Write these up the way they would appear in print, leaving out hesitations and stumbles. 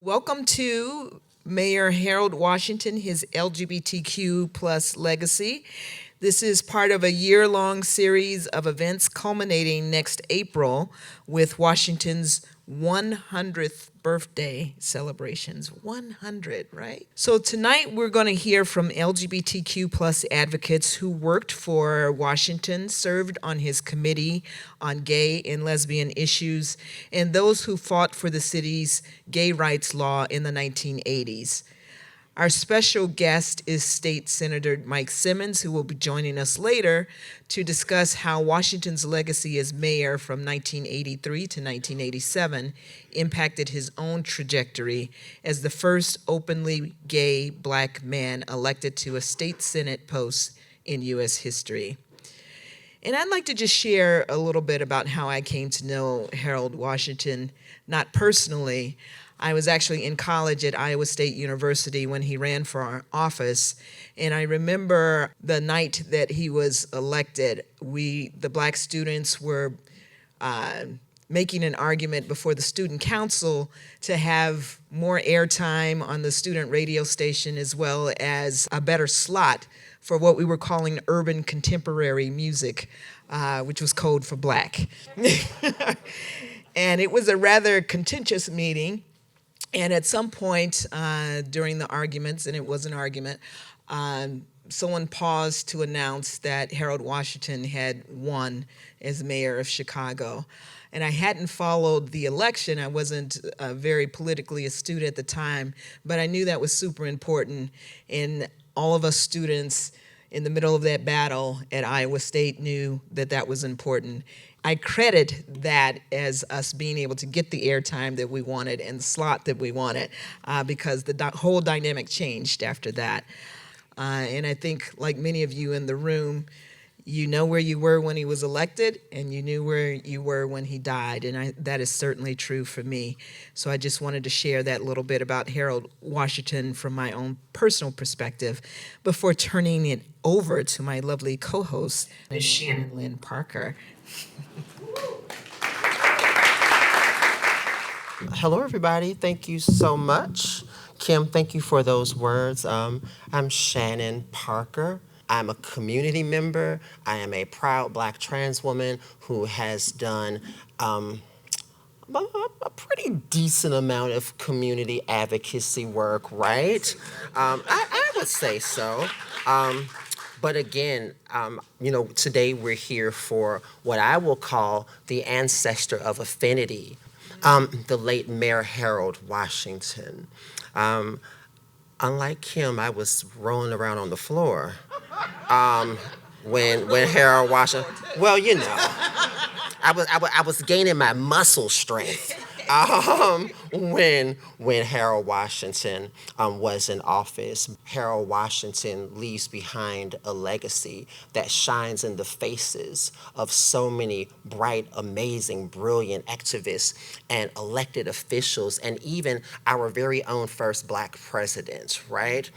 Welcome to Mayor Harold Washington, his LGBTQ plus legacy. This is part of a year-long series of events culminating next April with Washington's 100th birthday celebrations. 100, right? So tonight we're going to hear from LGBTQ plus advocates who worked for Washington, served on his committee on gay and lesbian issues, and those who fought for the city's gay rights law in the 1980s. Our special guest is State Senator Mike Simmons, who will be joining us later to discuss how Washington's legacy as mayor from 1983 to 1987 impacted his own trajectory as the first openly gay Black man elected to a state Senate post in U.S. history. And I'd like to just share a little bit about how I came to know Harold Washington, not personally. I was actually in college at Iowa State University when he ran for our office, and I remember the night that he was elected, the Black students were making an argument before the student council to have more airtime on the student radio station, as well as a better slot for what we were calling urban contemporary music, which was code for Black. And it was a rather contentious meeting. And at some point during the arguments, and it was an argument, someone paused to announce that Harold Washington had won as mayor of Chicago. And I hadn't followed the election. I wasn't very politically astute at the time, but I knew that was super important. And all of us students in the middle of that battle at Iowa State knew that that was important. I credit that as us being able to get the airtime that we wanted and the slot that we wanted, because the whole dynamic changed after that. And I think, like many of you in the room, you know where you were when he was elected, and you knew where you were when he died, and that is certainly true for me. So I just wanted to share that little bit about Harold Washington from my own personal perspective before turning it over to my lovely co-host, Ms. Channyn Lynne Parker. Hello, everybody. Thank you so much. Kim, thank you for those words. I'm Channyn Parker. I'm a community member. I am a proud Black trans woman who has done a pretty decent amount of community advocacy work, right? I would say so. But again, today we're here for what I will call the ancestor of Affinity, the late Mayor Harold Washington. Unlike Kim, I was rolling around on the floor when Harold Washington. Well, I was gaining my muscle strength when Harold Washington was in office. Harold Washington leaves behind a legacy that shines in the faces of so many bright, amazing, brilliant activists and elected officials, and even our very own first Black president, right?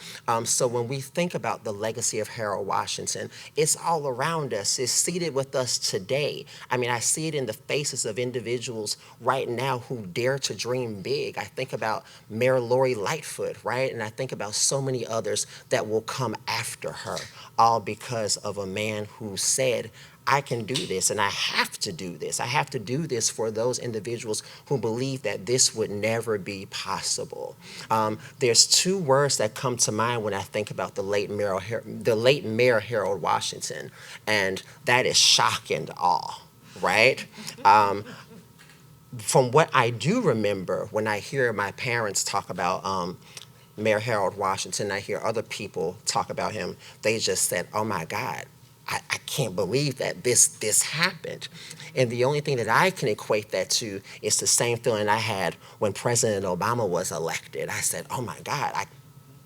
So when we think about the legacy of Harold Washington, it's all around us. It's seated with us today. I mean, I see it in the faces of individuals right now who dare to dream big. I think about Mayor Laurie Lightfoot, right? And I think about so many others that will come after her, all because of a man who said, I can do this, and I have to do this. I have to do this for those individuals who believe that this would never be possible. There's two words that come to mind when I think about the late Mayor Harold Washington, and that is shock and awe, right? From what I do remember, when I hear my parents talk about Mayor Harold Washington, I hear other people talk about him, they just said, oh my God, I can't believe that this happened. And the only thing that I can equate that to is the same feeling I had when President Obama was elected. I said, oh my God,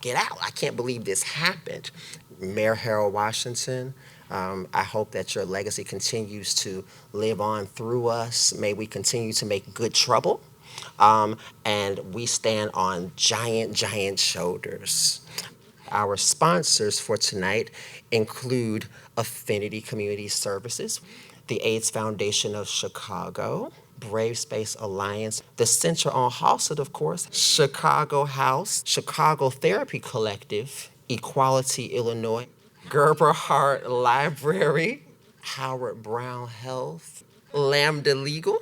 get out. I can't believe this happened. Mayor Harold Washington, I hope that your legacy continues to live on through us. May we continue to make good trouble. And we stand on giant, giant shoulders. Our sponsors for tonight include Affinity Community Services, the AIDS Foundation of Chicago, Brave Space Alliance, the Center on Halsted, of course, Chicago House, Chicago Therapy Collective, Equality Illinois, Gerber Hart Library, Howard Brown Health, Lambda Legal,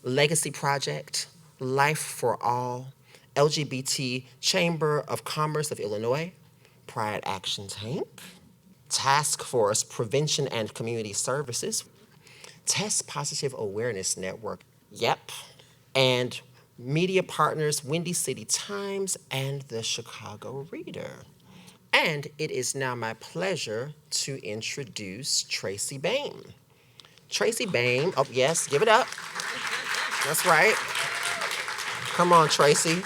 Legacy Project, Life for All, LGBT Chamber of Commerce of Illinois, Pride Action Tank, TaskForce Prevention and Community Services, Test Positive Awareness Network, YEPP, and media partners Windy City Times and the Chicago Reader. And it is now my pleasure to introduce Tracy Bain. Tracy Bain, oh yes, give it up. That's right. Come on, Tracy.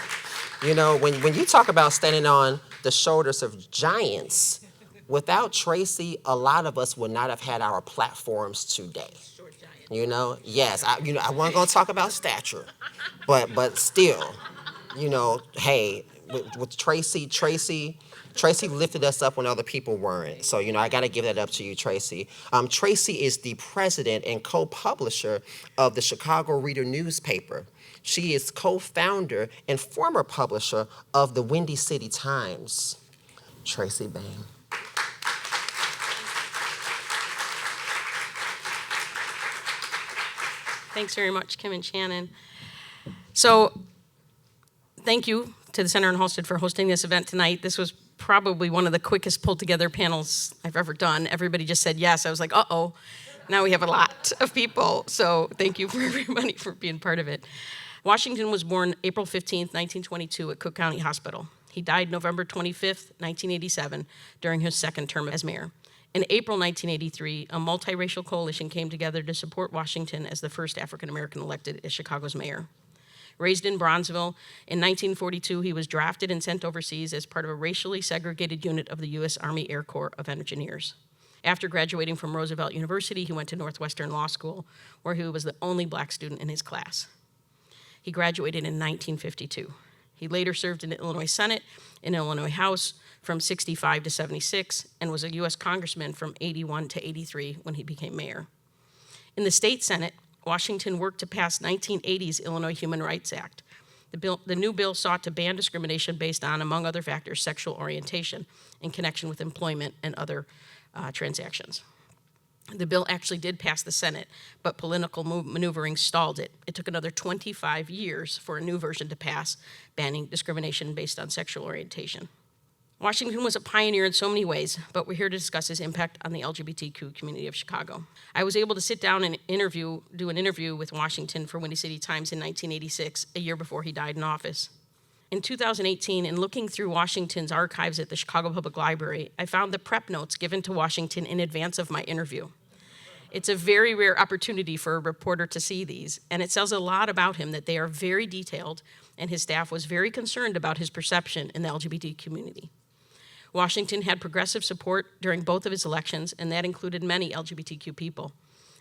You know, when you talk about standing on the shoulders of giants, without Tracy, a lot of us would not have had our platforms today. You know, yes, I wasn't gonna talk about stature, but still, you know, hey, with Tracy lifted us up when other people weren't. So, you know, I gotta give that up to you, Tracy. Tracy is the president and co-publisher of the Chicago Reader newspaper. She is co-founder and former publisher of the Windy City Times. Tracy Bain. Thanks very much, Kim and Channyn. So, thank you to the Center on Halsted for hosting this event tonight. This was probably one of the quickest pulled together panels I've ever done. Everybody just said yes. I was like, uh-oh, now we have a lot of people. So thank you for everybody for being part of it. Washington was born April 15th, 1922 at Cook County Hospital. He died November 25th, 1987, during his second term as mayor. In April 1983, a multiracial coalition came together to support Washington as the first African-American elected as Chicago's mayor. Raised in Bronzeville, in 1942, he was drafted and sent overseas as part of a racially segregated unit of the U.S. Army Air Corps of Engineers. After graduating from Roosevelt University, he went to Northwestern Law School, where he was the only black student in his class. He graduated in 1952. He later served in the Illinois Senate and Illinois House from 65 to 76 and was a U.S. Congressman from 81 to 83 when he became mayor. In the state Senate, Washington worked to pass 1980's Illinois Human Rights Act. The new bill sought to ban discrimination based on, among other factors, sexual orientation in connection with employment and other transactions. The bill actually did pass the Senate, but political maneuvering stalled it. It took another 25 years for a new version to pass, banning discrimination based on sexual orientation. Washington was a pioneer in so many ways, but we're here to discuss his impact on the LGBTQ community of Chicago. I was able to sit down and do an interview with Washington for Windy City Times in 1986, a year before he died in office. In 2018, in looking through Washington's archives at the Chicago Public Library, I found the prep notes given to Washington in advance of my interview. It's a very rare opportunity for a reporter to see these, and it says a lot about him that they are very detailed, and his staff was very concerned about his perception in the LGBT community. Washington had progressive support during both of his elections, and that included many LGBTQ people.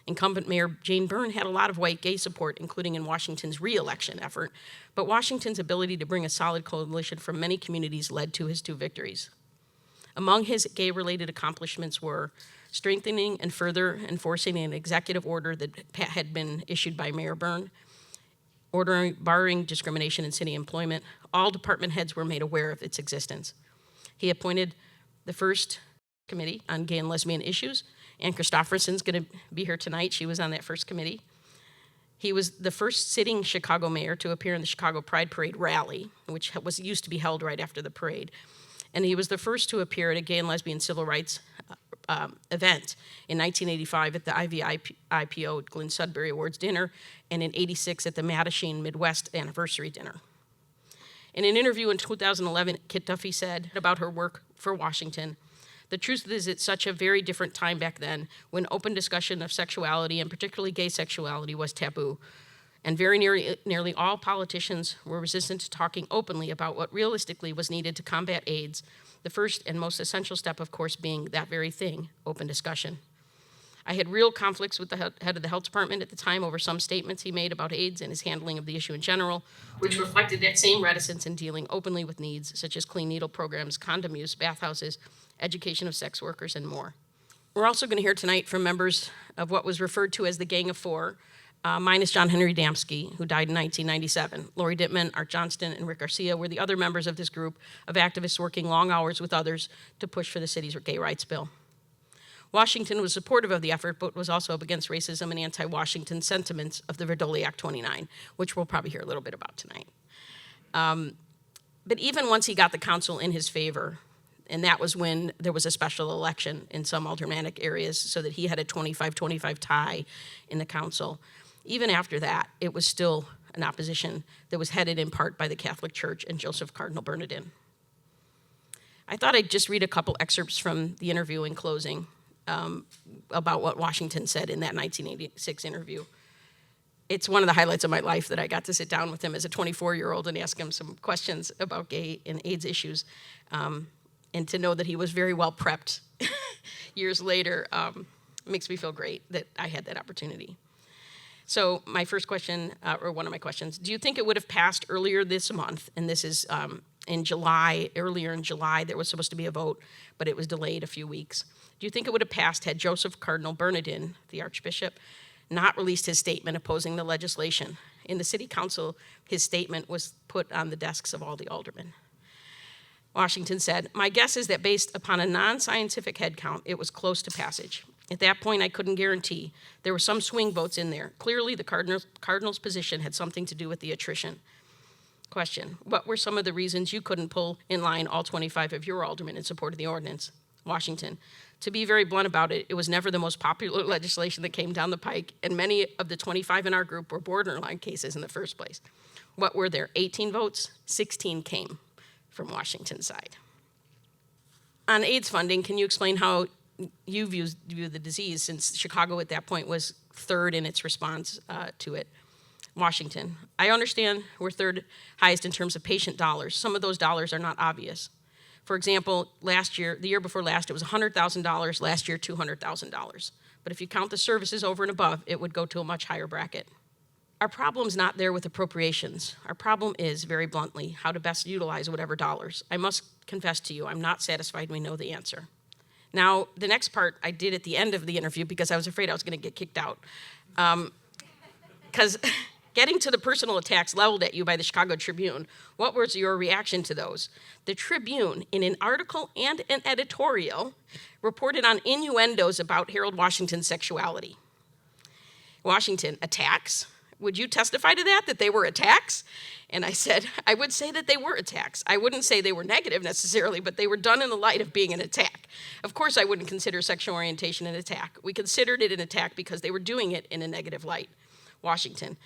Incumbent Mayor Jane Byrne had a lot of white gay support, including in Washington's re-election effort, but Washington's ability to bring a solid coalition from many communities led to his two victories. Among his gay-related accomplishments were strengthening and further enforcing an executive order that had been issued by Mayor Byrne, barring discrimination in city employment. All department heads were made aware of its existence. He appointed the first committee on gay and lesbian issues, and Chistophersen's going to be here tonight. She was on that first committee. He was the first sitting Chicago mayor to appear in the Chicago Pride Parade rally, which used to be held right after the parade. And he was the first to appear at a gay and lesbian civil rights event in 1985 at the IVIPO Glenn Sudbury Awards dinner, and in 86 at the Mattachine Midwest anniversary dinner. In an interview in 2011, Kit Duffy said about her work for Washington, "The truth is it's such a very different time back then when open discussion of sexuality, and particularly gay sexuality, was taboo. And very nearly all politicians were resistant to talking openly about what realistically was needed to combat AIDS, the first and most essential step, of course, being that very thing, open discussion. I had real conflicts with the head of the health department at the time over some statements he made about AIDS and his handling of the issue in general, which reflected that same reticence in dealing openly with needs such as clean needle programs, condom use, bathhouses, education of sex workers, and more." We're also going to hear tonight from members of what was referred to as the Gang of Four, minus John Henry Damsky, who died in 1997. Laurie Dittman, Art Johnston, and Rick Garcia were the other members of this group of activists working long hours with others to push for the city's gay rights bill. Washington was supportive of the effort, but was also up against racism and anti-Washington sentiments of the Verdoli Act 29, which we'll probably hear a little bit about tonight. But even once he got the council in his favor, and that was when there was a special election in some aldermanic areas so that he had a 25-25 tie in the council. Even after that, it was still an opposition that was headed in part by the Catholic Church and Joseph Cardinal Bernardin. I thought I'd just read a couple excerpts from the interview in closing about what Washington said in that 1986 interview. It's one of the highlights of my life that I got to sit down with him as a 24-year-old and ask him some questions about gay and AIDS issues, and to know that he was very well prepped years later makes me feel great that I had that opportunity. So my first question, or one of my questions, do you think it would have passed earlier this month? And this is in July, earlier in July, there was supposed to be a vote, but it was delayed a few weeks. Do you think it would have passed had Joseph Cardinal Bernardin, the Archbishop, not released his statement opposing the legislation? In the city council, his statement was put on the desks of all the aldermen. Washington said, "My guess is that based upon a non-scientific head count, it was close to passage. At that point, I couldn't guarantee. There were some swing votes in there. Clearly, the Cardinals' position had something to do with the attrition." Question, what were some of the reasons you couldn't pull in line all 25 of your aldermen in support of the ordinance? Washington, to be very blunt about it, it was never the most popular legislation that came down the pike, and many of the 25 in our group were borderline cases in the first place. What were there, 18 votes? 16 came from Washington's side. On AIDS funding, can you explain how you view the disease, since Chicago at that point was third in its response to it? Washington, I understand we're third highest in terms of patient dollars. Some of those dollars are not obvious. For example, last year, the year before last, it was $100,000. Last year, $200,000. But if you count the services over and above, it would go to a much higher bracket. Our problem's not there with appropriations. Our problem is, very bluntly, how to best utilize whatever dollars. I must confess to you, I'm not satisfied we know the answer. Now, the next part I did at the end of the interview because I was afraid I was going to get kicked out. Because getting to the personal attacks leveled at you by the Chicago Tribune, what was your reaction to those? The Tribune, in an article and an editorial, reported on innuendos about Harold Washington's sexuality. Washington, attacks? Would you testify to that they were attacks? And I said, I would say that they were attacks. I wouldn't say they were negative necessarily, but they were done in the light of being an attack. Of course, I wouldn't consider sexual orientation an attack. We considered it an attack because they were doing it in a negative light. Washington,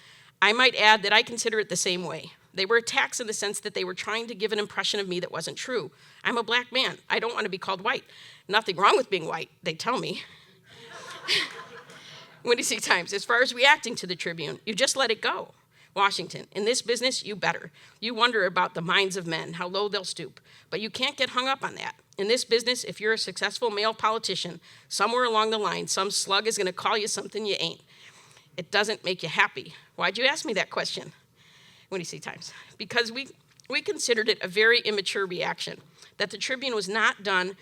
I might add that I consider it the same way. They were attacks in the sense that they were trying to give an impression of me that wasn't true. I'm a black man. I don't want to be called white. Nothing wrong with being white, they tell me. Windy City Times, as far as reacting to the Tribune, you just let it go. Washington, in this business, you better. You wonder about the minds of men, how low they'll stoop. But you can't get hung up on that. In this business, if you're a successful male politician, somewhere along the line, some slug is going to call you something you ain't. It doesn't make you happy. Why'd you ask me that question? Windy City Times, because we considered it a very immature reaction, that the Tribune has not done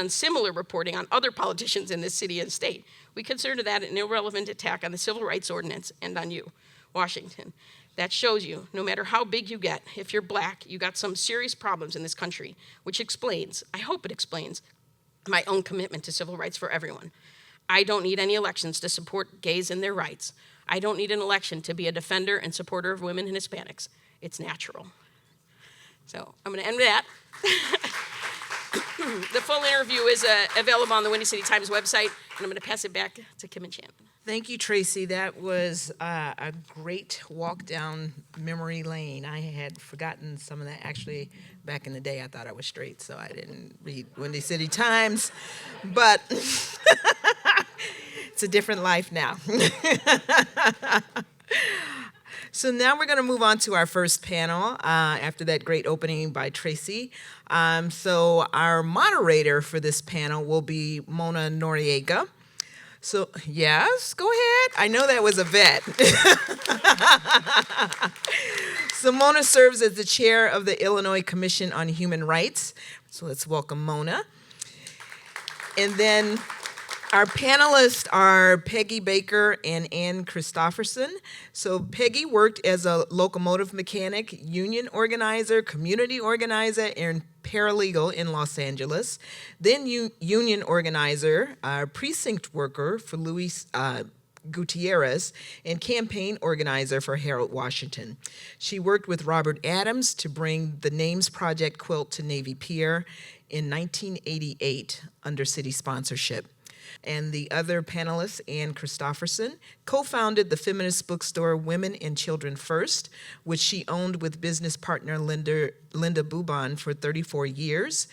similar reporting on other politicians in this city and state. We consider that an irrelevant attack on the Civil Rights Ordinance and on you. Washington, that shows you, no matter how big you get, if you're black, you got some serious problems in this country, which explains, I hope it explains, my own commitment to civil rights for everyone. I don't need any elections to support gays and their rights. I don't need an election to be a defender and supporter of women and Hispanics. It's natural. So I'm going to end with that. The full interview is available on the Windy City Times website, and I'm going to pass it back to Kim and Channyn. Thank you, Tracy. That was a great walk down memory lane. I had forgotten some of that. Actually, back in the day, I thought I was straight, so I didn't read Windy City Times. But it's a different life now. So now we're going to move on to our first panel after that great opening by Tracy. So our moderator for this panel will be Mona Noriega. So, yes, go ahead. I know that was a vet. So Mona serves as the chair of the Illinois Commission on Human Rights. So let's welcome Mona. And then Our panelists are Peggy Baker and Ann Chistophersen. So Peggy worked as a locomotive mechanic, union organizer, community organizer, and paralegal in Los Angeles. Then union organizer, precinct worker for Luis Gutierrez, and campaign organizer for Harold Washington. She worked with Robert Adams to bring the Names Project quilt to Navy Pier in 1988 under city sponsorship. And the other panelist, Ann Chistophersen, co-founded the feminist bookstore Women and Children First, which she owned with business partner Linda Bubon for 34 years.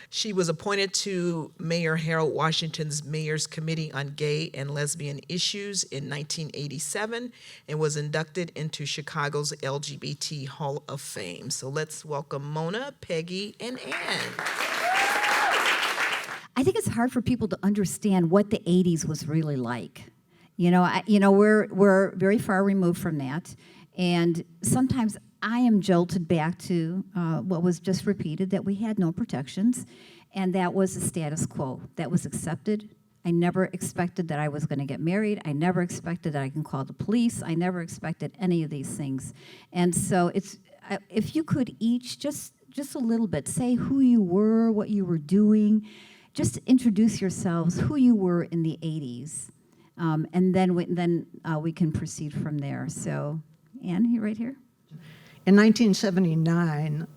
She was appointed to Mayor Harold Washington's Mayor's Committee on Gay and Lesbian Issues in 1987 and was inducted into Chicago's LGBT Hall of Fame. So let's welcome Mona, Peggy, and Ann. I think it's hard for people to understand what the 80s was really like. We're very far removed from that, and sometimes I am jolted back to what was just repeated, that we had no protections, and that was the status quo. That was accepted. I never expected that I was going to get married. I never expected that I can call the police. I never expected any of these things. And so it's, if you could each just a little bit say who you were, what you were doing, just introduce yourselves, who you were in the 80s, and then we can proceed from there. So, Ann, you right here? In 1979,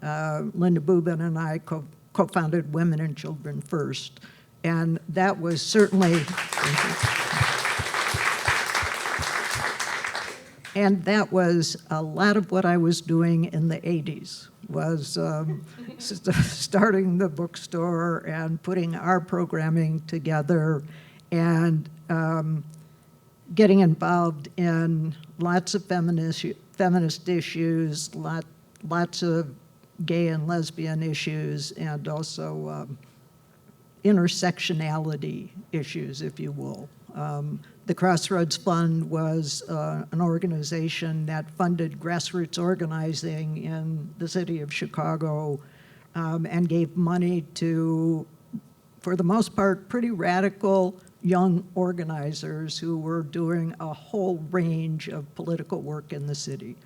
Linda Bubon and I co-founded Women and Children First, and that was certainly, and that was a lot of what I was doing in the 80s, was starting the bookstore and putting our programming together and getting involved in lots of feminist issues, lots of gay and lesbian issues, and also intersectionality issues, if you will. The Crossroads Fund was an organization that funded grassroots organizing in the city of Chicago and gave money to, for the most part, pretty radical young organizers who were doing a whole range of political work in the city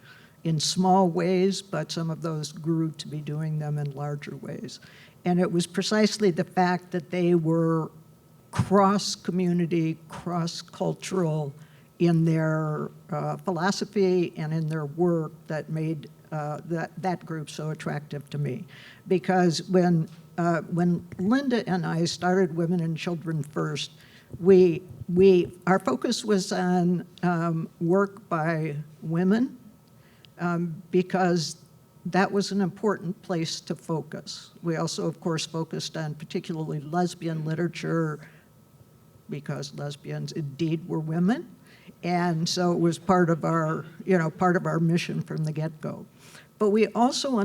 in small ways, but some of those grew to be doing them in larger ways. And it was precisely the fact that they were cross-community, cross-cultural in their philosophy and in their work that made that group so attractive to me. Because when Linda and I started Women and Children First, our focus was on work by women because that was an important place to focus. We also, of course, focused on particularly lesbian literature because lesbians indeed were women. And so it was part of our mission from the get-go. But we also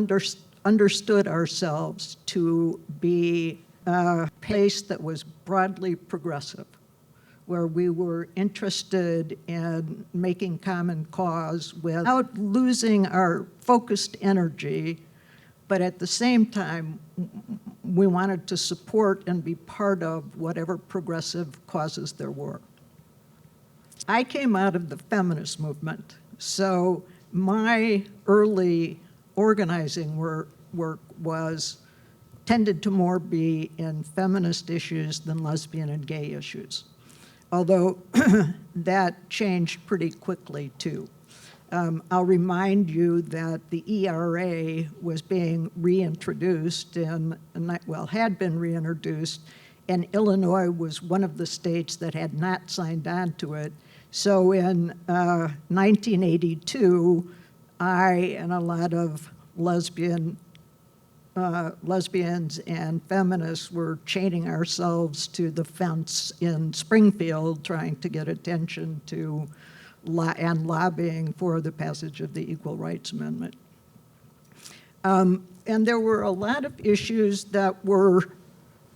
understood ourselves to be a place that was broadly progressive, where we were interested in making common cause without losing our focused energy, but at the same time, we wanted to support and be part of whatever progressive causes there were. I came out of the feminist movement, so my early organizing work tended to more be in feminist issues than lesbian and gay issues, although that changed pretty quickly too. I'll remind you that the ERA was being reintroduced had been reintroduced, and Illinois was one of the states that had not signed on to it. So in 1982, I and a lot of lesbians and feminists were chaining ourselves to the fence in Springfield, trying to get attention to and lobbying for the passage of the Equal Rights Amendment. And there were a lot of issues that were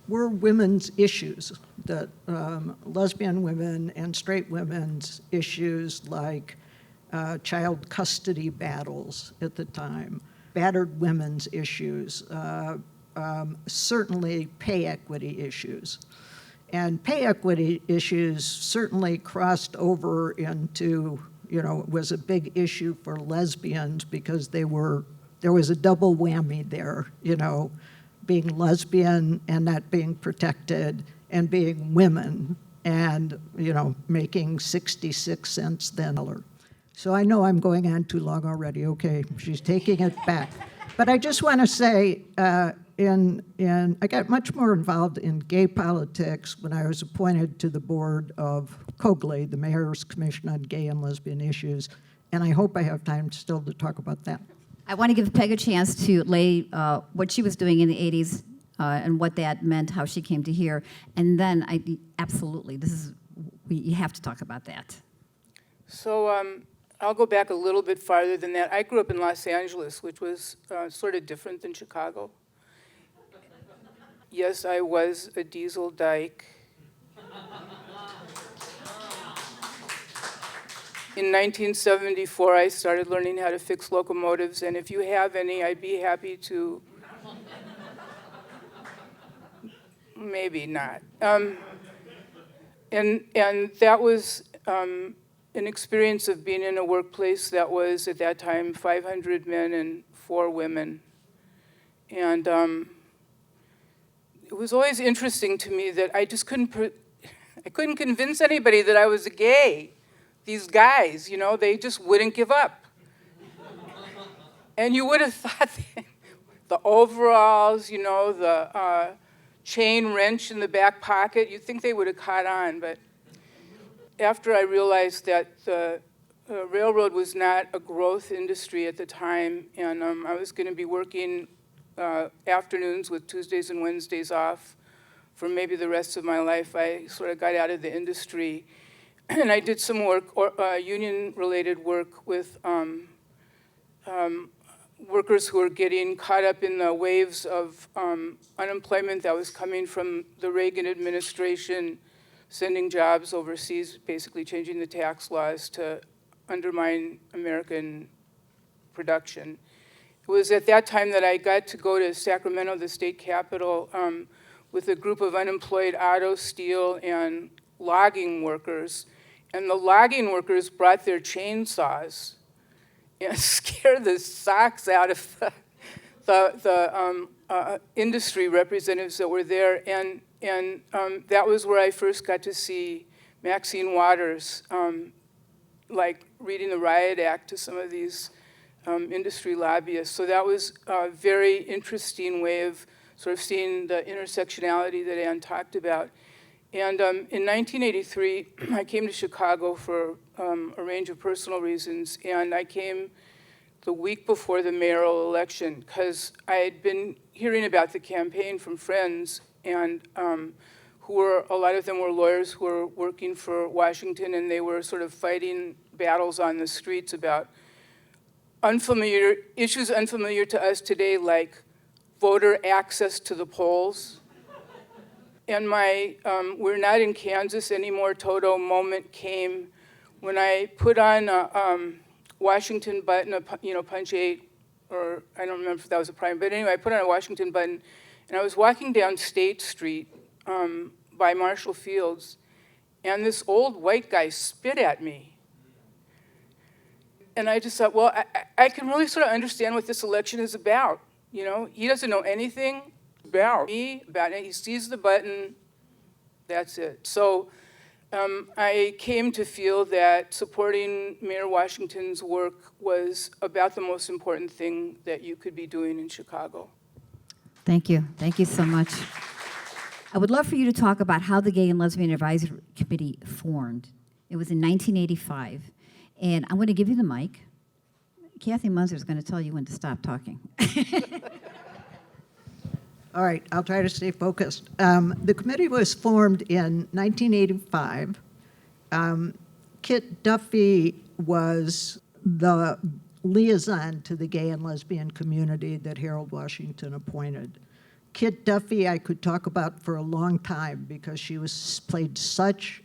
women's issues, that lesbian women and straight women's issues, like child custody battles at the time, battered women's issues, certainly pay equity issues. And pay equity issues certainly crossed over into, was a big issue for lesbians because there was a double whammy there, being lesbian and not being protected, and being women and, making 66 cents then. So I know I'm going on too long already. Okay, she's taking it back. But I just want to say, I got much more involved in gay politics when I was appointed to the board of COGLE, the Mayor's Commission on Gay and Lesbian Issues, and I hope I have time still to talk about that. I want to give Peg a chance to lay what she was doing in the 80s and what that meant, how she came to here, and then absolutely, you have to talk about that. So I'll go back a little bit farther than that. I grew up in Los Angeles, which was sort of different than Chicago. Yes, I was a diesel dyke. In 1974, I started learning how to fix locomotives, and if you have any, I'd be happy to. Maybe not. And that was an experience of being in a workplace that was, at that time, 500 men and 4 women. And it was always interesting to me that I just couldn't convince anybody that I was gay. These guys, they just wouldn't give up. And you would have thought that the overalls, the chain wrench in the back pocket, you'd think they would have caught on, but after I realized that the railroad was not a growth industry at the time, and I was going to be working afternoons with Tuesdays and Wednesdays off for maybe the rest of my life, I sort of got out of the industry. And I did some work, union-related work with workers who were getting caught up in the waves of unemployment that was coming from the Reagan administration, sending jobs overseas, basically changing the tax laws to undermine American production. It was at that time that I got to go to Sacramento, the state capital, with a group of unemployed auto, steel, and logging workers. And the logging workers brought their chainsaws and scared the socks out of the industry representatives that were there. And that was where I first got to see Maxine Waters, like reading the Riot Act to some of these industry lobbyists. So that was a very interesting way of sort of seeing the intersectionality that Ann talked about. And in 1983, I came to Chicago for a range of personal reasons, and I came the week before the mayoral election because I had been hearing about the campaign from friends, and a lot of them were lawyers who were working for Washington, and they were sort of fighting battles on the streets about issues unfamiliar to us today, like voter access to the polls. And my we're not in Kansas anymore Toto moment came when I put on a Washington button, punch 8, or I don't remember if that was a prime, but anyway, I put on a Washington button, and I was walking down State Street by Marshall Fields, and this old white guy spit at me. And I just thought, well, I can really sort of understand what this election is about. He doesn't know anything about me, he sees the button, that's it. So I came to feel that supporting Mayor Washington's work was about the most important thing that you could be doing in Chicago. Thank you. Thank you so much. I would love for you to talk about how the Gay and Lesbian Advisory Committee formed. It was in 1985. And I'm going to give you the mic. Kathy Munzer is going to tell you when to stop talking. All right, I'll try to stay focused. The committee was formed in 1985. Kit Duffy was the liaison to the gay and lesbian community that Harold Washington appointed. Kit Duffy I could talk about for a long time because she was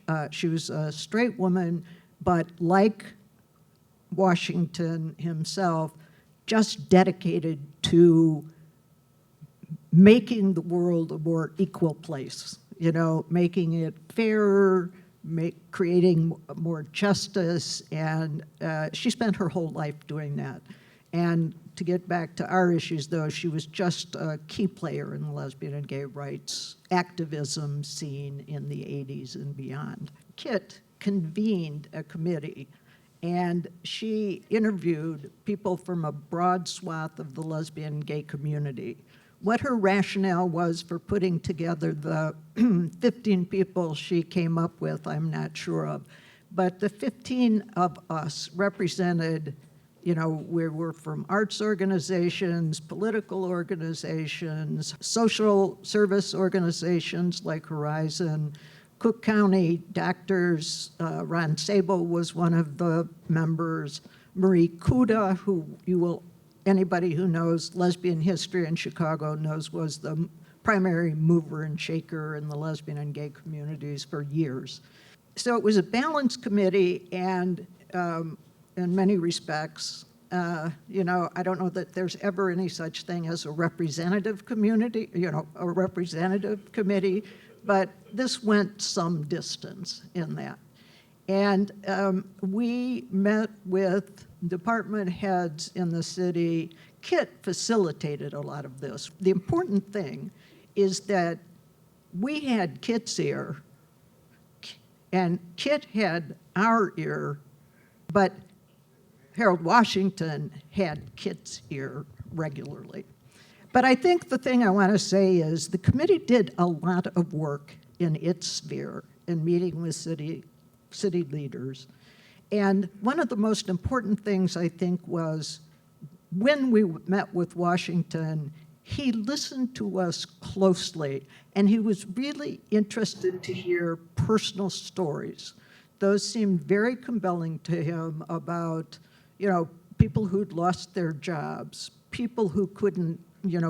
a straight woman, but like Washington himself, just dedicated to making the world a more equal place. making it fairer, creating more justice, and she spent her whole life doing that. And to get back to our issues, though, she was just a key player in the lesbian and gay rights activism scene in the 80s and beyond. Kit convened a committee, and she interviewed people from a broad swath of the lesbian and gay community. What her rationale was for putting together the 15 people she came up with, I'm not sure of. But the 15 of us represented, we were from arts organizations, political organizations, social service organizations like Horizon, Cook County doctors, Ron Sable was one of the members, Marie Kuda, who anybody who knows lesbian history in Chicago knows was the primary mover and shaker in the lesbian and gay communities for years. So it was a balanced committee, and in many respects, I don't know that there's ever any such thing as a representative community, a representative committee, but this went some distance in that. And we met with department heads in the city. Kit facilitated a lot of this. The important thing is that we had Kit's ear, and Kit had our ear, but Harold Washington had Kit's ear regularly. But I think the thing I want to say is the committee did a lot of work in its sphere in meeting with city leaders. And one of the most important things, I think, was when we met with Washington, he listened to us closely, and he was really interested to hear personal stories. Those seemed very compelling to him about, people who'd lost their jobs, people who couldn't,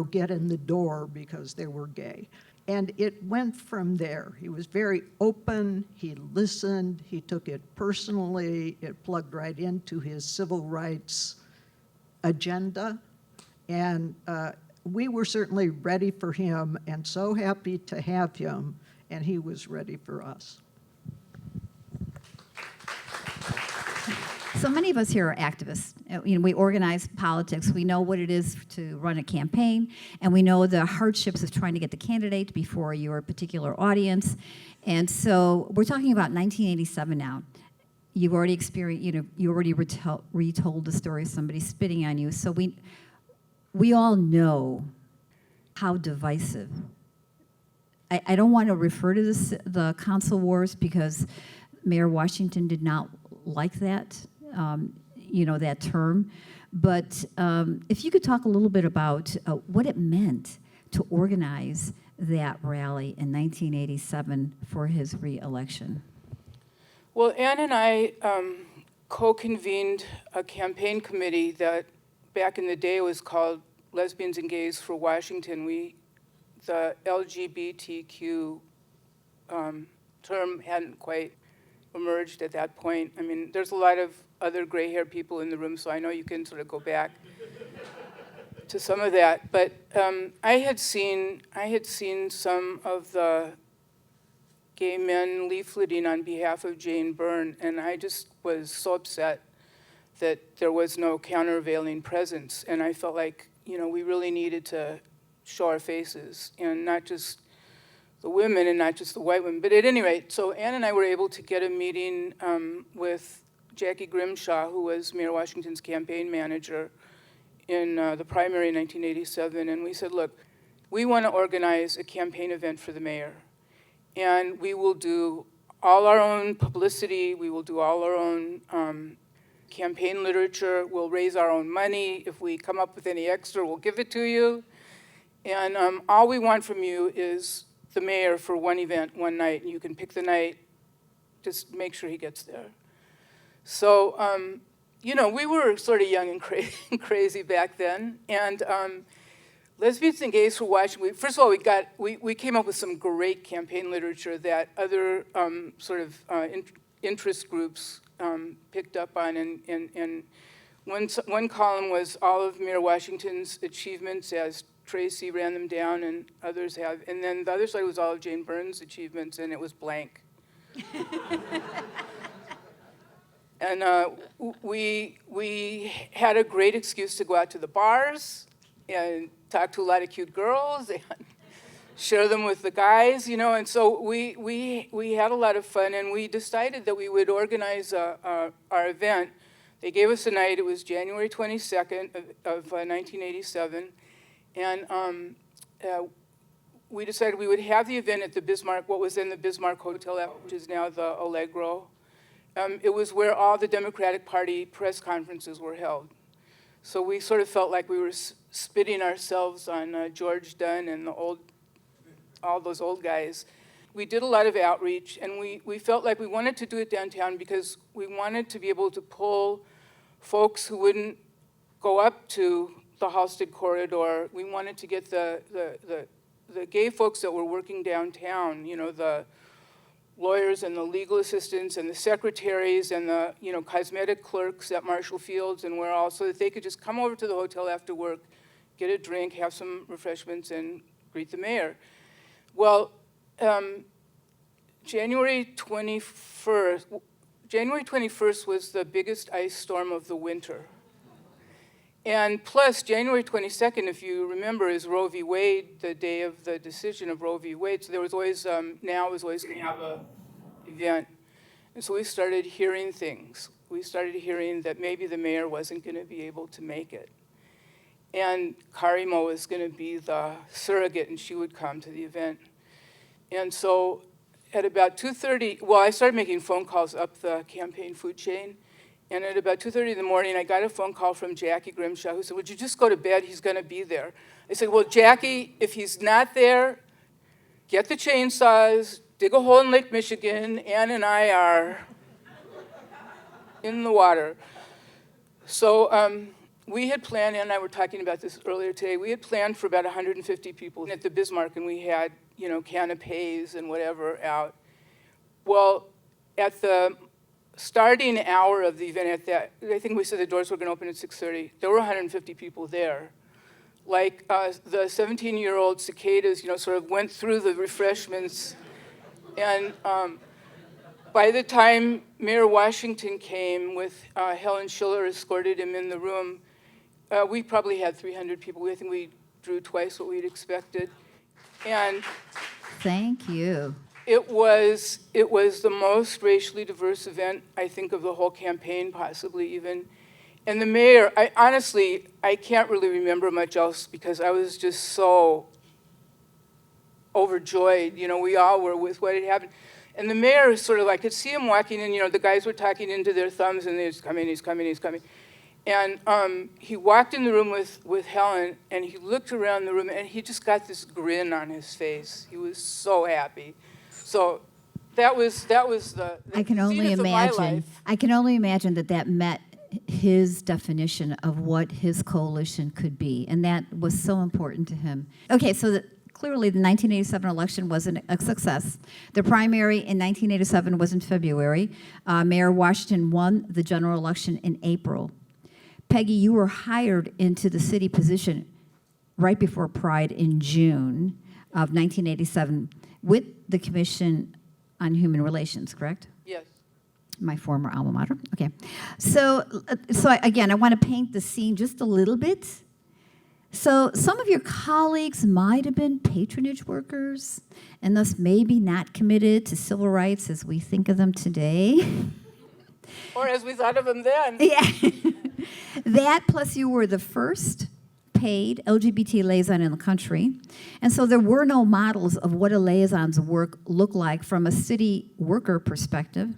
get in the door because they were gay. And it went from there. He was very open, he listened, he took it personally, it plugged right into his civil rights agenda. And we were certainly ready for him and so happy to have him, and he was ready for us. So many of us here are activists. We organize politics. We know what it is to run a campaign, and we know the hardships of trying to get the candidate before your particular audience. And so we're talking about 1987 now. You've already experienced, you already retold the story of somebody spitting on you. So we all know how divisive. I don't want to refer to the council wars because Mayor Washington did not like that. That term. But if you could talk a little bit about what it meant to organize that rally in 1987 for his re-election. Well, Ann and I co-convened a campaign committee that back in the day was called Lesbians and Gays for Washington. The LGBTQ term hadn't quite emerged at that point. I mean, there's a lot of other gray-haired people in the room, so I know you can sort of go back to some of that. But I had seen some of the gay men leafleting on behalf of Jane Byrne, and I just was so upset that there was no countervailing presence. And I felt like, we really needed to show our faces, and not just the women and not just the white women. But at any rate, so Ann and I were able to get a meeting with Jackie Grimshaw, who was Mayor Washington's campaign manager in the primary in 1987. And we said, look, we want to organize a campaign event for the mayor. And we will do all our own publicity. We will do all our own campaign literature. We'll raise our own money. If we come up with any extra, we'll give it to you. And all we want from you is the mayor for one event, one night. You can pick the night, just make sure he gets there. So, we were sort of young and crazy back then. And Lesbians and Gays for Washington, first of all, we came up with some great campaign literature that other interest groups picked up on. And one column was all of Mayor Washington's achievements as Tracy ran them down, and others have. And then the other side was all of Jane Byrne's achievements, and it was blank. And we had a great excuse to go out to the bars and talk to a lot of cute girls and share them with the guys, you know. And so we had a lot of fun, and we decided that we would organize our event. They gave us a night. It was January 22nd of 1987, and we decided we would have the event at the Bismarck, what was then the Bismarck Hotel, which is now the Allegro. It was where all the Democratic Party press conferences were held. So we sort of felt like we were spitting ourselves on George Dunn and all those old guys. We did a lot of outreach, and we felt like we wanted to do it downtown because we wanted to be able to pull folks who wouldn't go up to the Halsted corridor. We wanted to get the gay folks that were working downtown, you know, the lawyers and the legal assistants and the secretaries and the, you know, cosmetic clerks at Marshall Fields and where all, so that they could just come over to the hotel after work, get a drink, have some refreshments, and greet the mayor. Well, January 21st was the biggest ice storm of the winter. And plus, January 22nd, if you remember, is Roe v. Wade, the day of the decision of Roe v. Wade. So there was always, now it was always going to have an event. And so we started hearing things. We started hearing that maybe the mayor wasn't going to be able to make it. And Karimo was going to be the surrogate, and she would come to the event. And so at about 2:30, well, I started making phone calls up the campaign food chain. And at about 2:30 in the morning, I got a phone call from Jackie Grimshaw, who said, would you just go to bed? He's going to be there. I said, well, Jackie, if he's not there, get the chainsaws, dig a hole in Lake Michigan. Ann and I are in the water. So we had planned, Ann and I were talking about this earlier today, we had planned for about 150 people at the Bismarck, and we had, you know, canapes and whatever out. Well, at the starting hour of the event, at that, I think we said the doors were going to open at 6:30. There were 150 people there. Like the 17-year-old cicadas, you know, sort of went through the refreshments. And by the time Mayor Washington came with Helen Schiller escorted him in the room, we probably had 300 people. I think we drew twice what we'd expected. And Thank you. it was the most racially diverse event, I think, of the whole campaign, possibly even. And the mayor, I can't really remember much else because I was just so overjoyed. You know, we all were with what had happened. And the mayor sort of, I could see him walking in, you know, the guys were talking into their thumbs, and he's coming, he's coming, he's coming. And he walked in the room with Helen, and he looked around the room, and he just got this grin on his face. He was so happy. So that was the I can only zenith of my imagine. life. I can only imagine that met his definition of what his coalition could be, and that was so important to him. Okay, so clearly the 1987 election wasn't a success. The primary in 1987 was in February. Mayor Washington won the general election in April. Peggy, you were hired into the city position right before Pride in June of 1987 with the Commission on Human Relations, correct? Yes. My former alma mater. Okay. So again, I want to paint the scene just a little bit. So some of your colleagues might have been patronage workers and thus maybe not committed to civil rights as we think of them today. Or as we thought of them then. Yeah. That plus you were the first paid LGBT liaison in the country. And so there were no models of what a liaison's work looked like from a city worker perspective,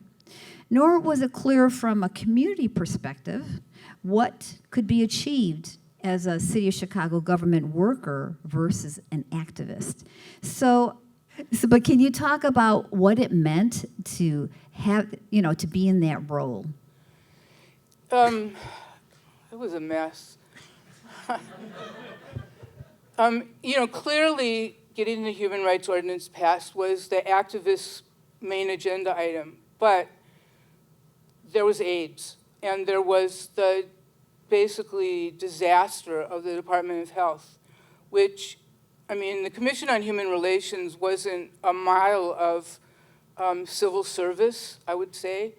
nor was it clear from a community perspective what could be achieved as a City of Chicago government worker versus an activist. So but can you talk about what it meant to have, you know, to be in that role? It was a mess. You know, clearly getting the Human Rights Ordinance passed was the activists' main agenda item, but there was AIDS, and there was the basically disaster of the Department of Health, which, I mean, the Commission on Human Relations wasn't a model of civil service, I would say,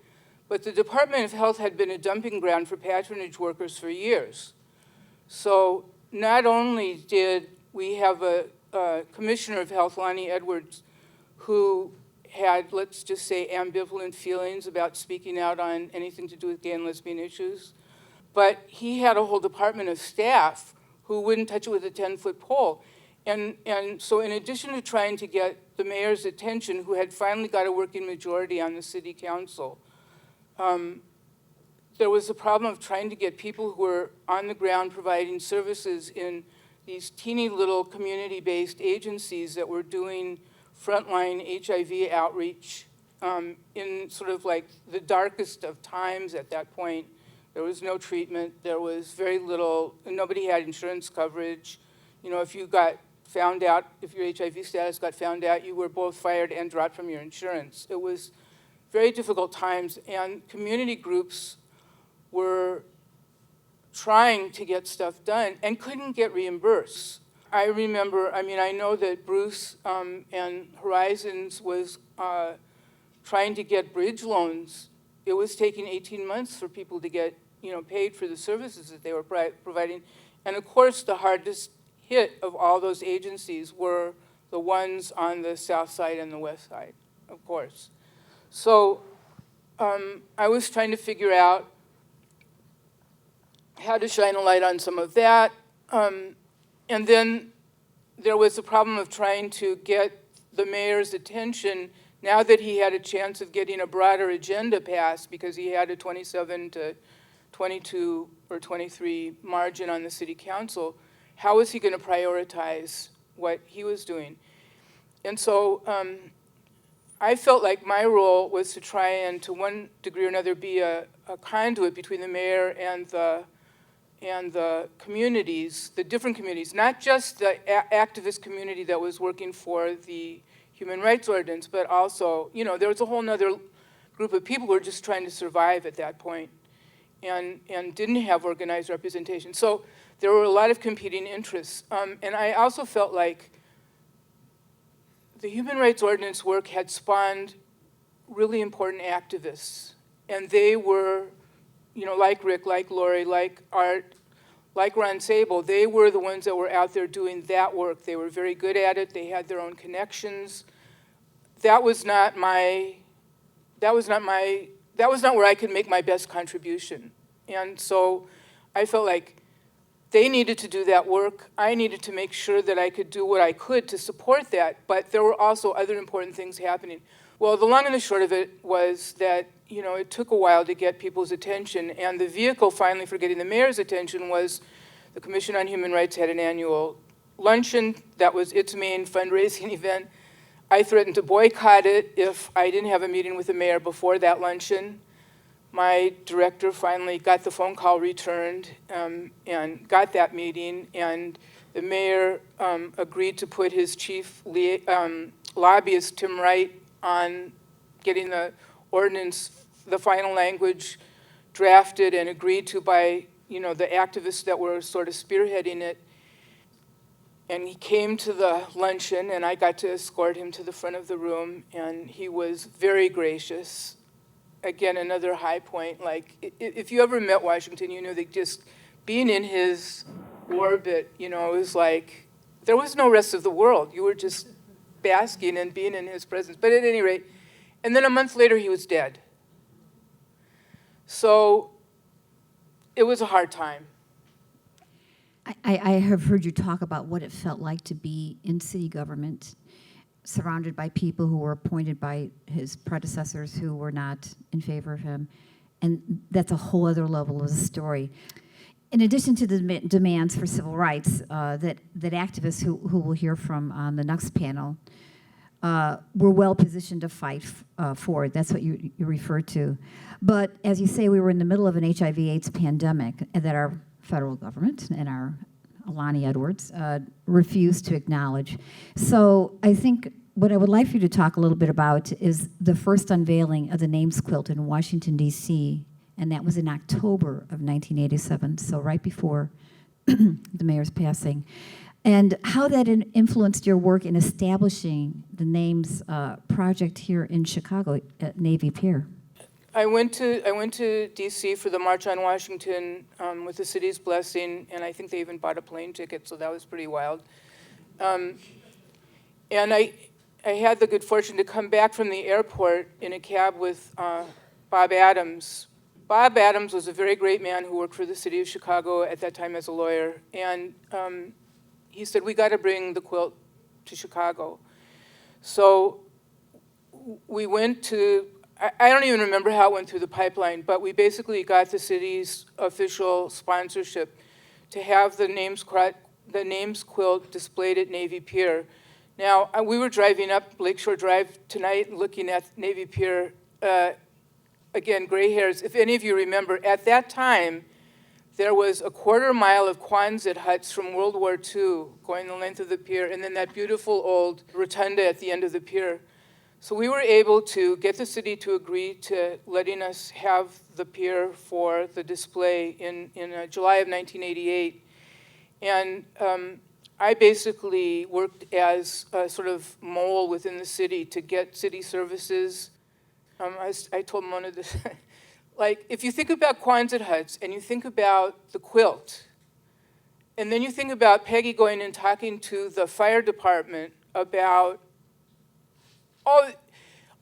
but the Department of Health had been a dumping ground for patronage workers for years. So not only did we have a Commissioner of Health, Lonnie Edwards, who had, let's just say, ambivalent feelings about speaking out on anything to do with gay and lesbian issues, but he had a whole department of staff who wouldn't touch it with a 10-foot pole. And so in addition to trying to get the mayor's attention, who had finally got a working majority on the city council, there was a problem of trying to get people who were on the ground providing services in these teeny little community-based agencies that were doing frontline HIV outreach in sort of like the darkest of times at that point. There was no treatment, there was very little, nobody had insurance coverage. You know, if you got found out, if your HIV status got found out, you were both fired and dropped from your insurance. It was very difficult times, and community groups were trying to get stuff done and couldn't get reimbursed. I remember, I mean, I know that Bruce and Horizons was trying to get bridge loans. It was taking 18 months for people to get, paid for the services that they were providing. And of course, the hardest hit of all those agencies were the ones on the south side and the west side, of course. So I was trying to figure out how to shine a light on some of that. And then there was the problem of trying to get the mayor's attention now that he had a chance of getting a broader agenda passed because he had a 27 to 22 or 23 margin on the city council. How was he going to prioritize what he was doing? And so I felt like my role was to try and, to one degree or another, be a conduit between the mayor and the communities, the different communities, not just the activist community that was working for the human rights ordinance, but also, there was a whole other group of people who were just trying to survive at that point and didn't have organized representation. So there were a lot of competing interests. And I also felt like the human rights ordinance work had spawned really important activists. And they were, like Rick, like Laurie, like Art, like Ron Sable, they were the ones that were out there doing that work. They were very good at it. They had their own connections. That was not where I could make my best contribution. And so I felt like they needed to do that work. I needed to make sure that I could do what I could to support that, but there were also other important things happening. Well, the long and the short of it was that, it took a while to get people's attention, and the vehicle finally for getting the mayor's attention was the Commission on Human Rights had an annual luncheon. That was its main fundraising event. I threatened to boycott it if I didn't have a meeting with the mayor before that luncheon. My director finally got the phone call returned and got that meeting, and the mayor agreed to put his chief lobbyist, Tim Wright, on getting the ordinance, the final language drafted and agreed to by, the activists that were sort of spearheading it. And he came to the luncheon, and I got to escort him to the front of the room, and he was very gracious. Again, another high point. Like, if you ever met Washington, that just being in his orbit, it was like, there was no rest of the world. You were just basking and being in his presence. But at any rate, and then a month later, he was dead. So it was a hard time. I have heard you talk about what it felt like to be in city government, surrounded by people who were appointed by his predecessors who were not in favor of him. And that's a whole other level of the story. In addition to the demands for civil rights that activists who we'll hear from on the next panel were well positioned to fight for. That's what you referred to. But as you say, we were in the middle of an HIV/AIDS pandemic that our federal government and our Lonnie Edwards refused to acknowledge. So I think what I would like for you to talk a little bit about is the first unveiling of the names quilt in Washington, D.C., and that was in October of 1987, so right before the mayor's passing. and how that influenced your work in establishing the NAMES project here in Chicago at Navy Pier. I went to D.C. for the March on Washington with the city's blessing, and I think they even bought a plane ticket, so that was pretty wild. And I had the good fortune to come back from the airport in a cab with Bob Adams. Bob Adams was a very great man who worked for the city of Chicago at that time as a lawyer, and he said, we got to bring the quilt to Chicago. So we went to, I don't even remember how it went through the pipeline, but we basically got the city's official sponsorship to have the names quilt displayed at Navy Pier. Now, we were driving up Lakeshore Drive tonight, looking at Navy Pier. Again, gray hairs. If any of you remember, at that time, there was a quarter mile of Quonset huts from World War II going the length of the pier, and then that beautiful old rotunda at the end of the pier. So we were able to get the city to agree to letting us have the pier for the display in July of 1988. And I basically worked as a sort of mole within the city to get city services. I told Mona this, like, if you think about Quonset huts and you think about the quilt, and then you think about Peggy going and talking to the fire department about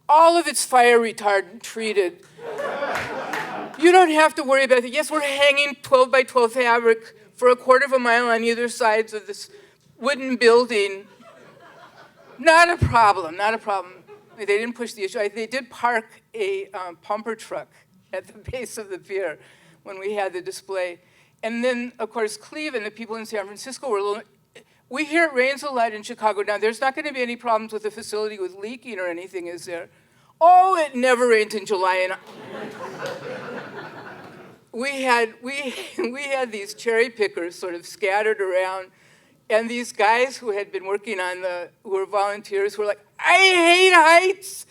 all of its fire retardant treated. You don't have to worry about it. Yes, we're hanging 12 by 12 fabric for a quarter of a mile on either sides of this wooden building. Not a problem, not a problem. They didn't push the issue. They did park a pumper truck at the base of the pier when we had the display. And then, of course, Cleve and the people in San Francisco were a little, we hear it rains a lot in Chicago. Now, there's not going to be any problems with the facility with leaking or anything, is there? Oh, it never rains in July. And we had these cherry pickers sort of scattered around, and these guys who had been working on who were volunteers, were like, I hate heights,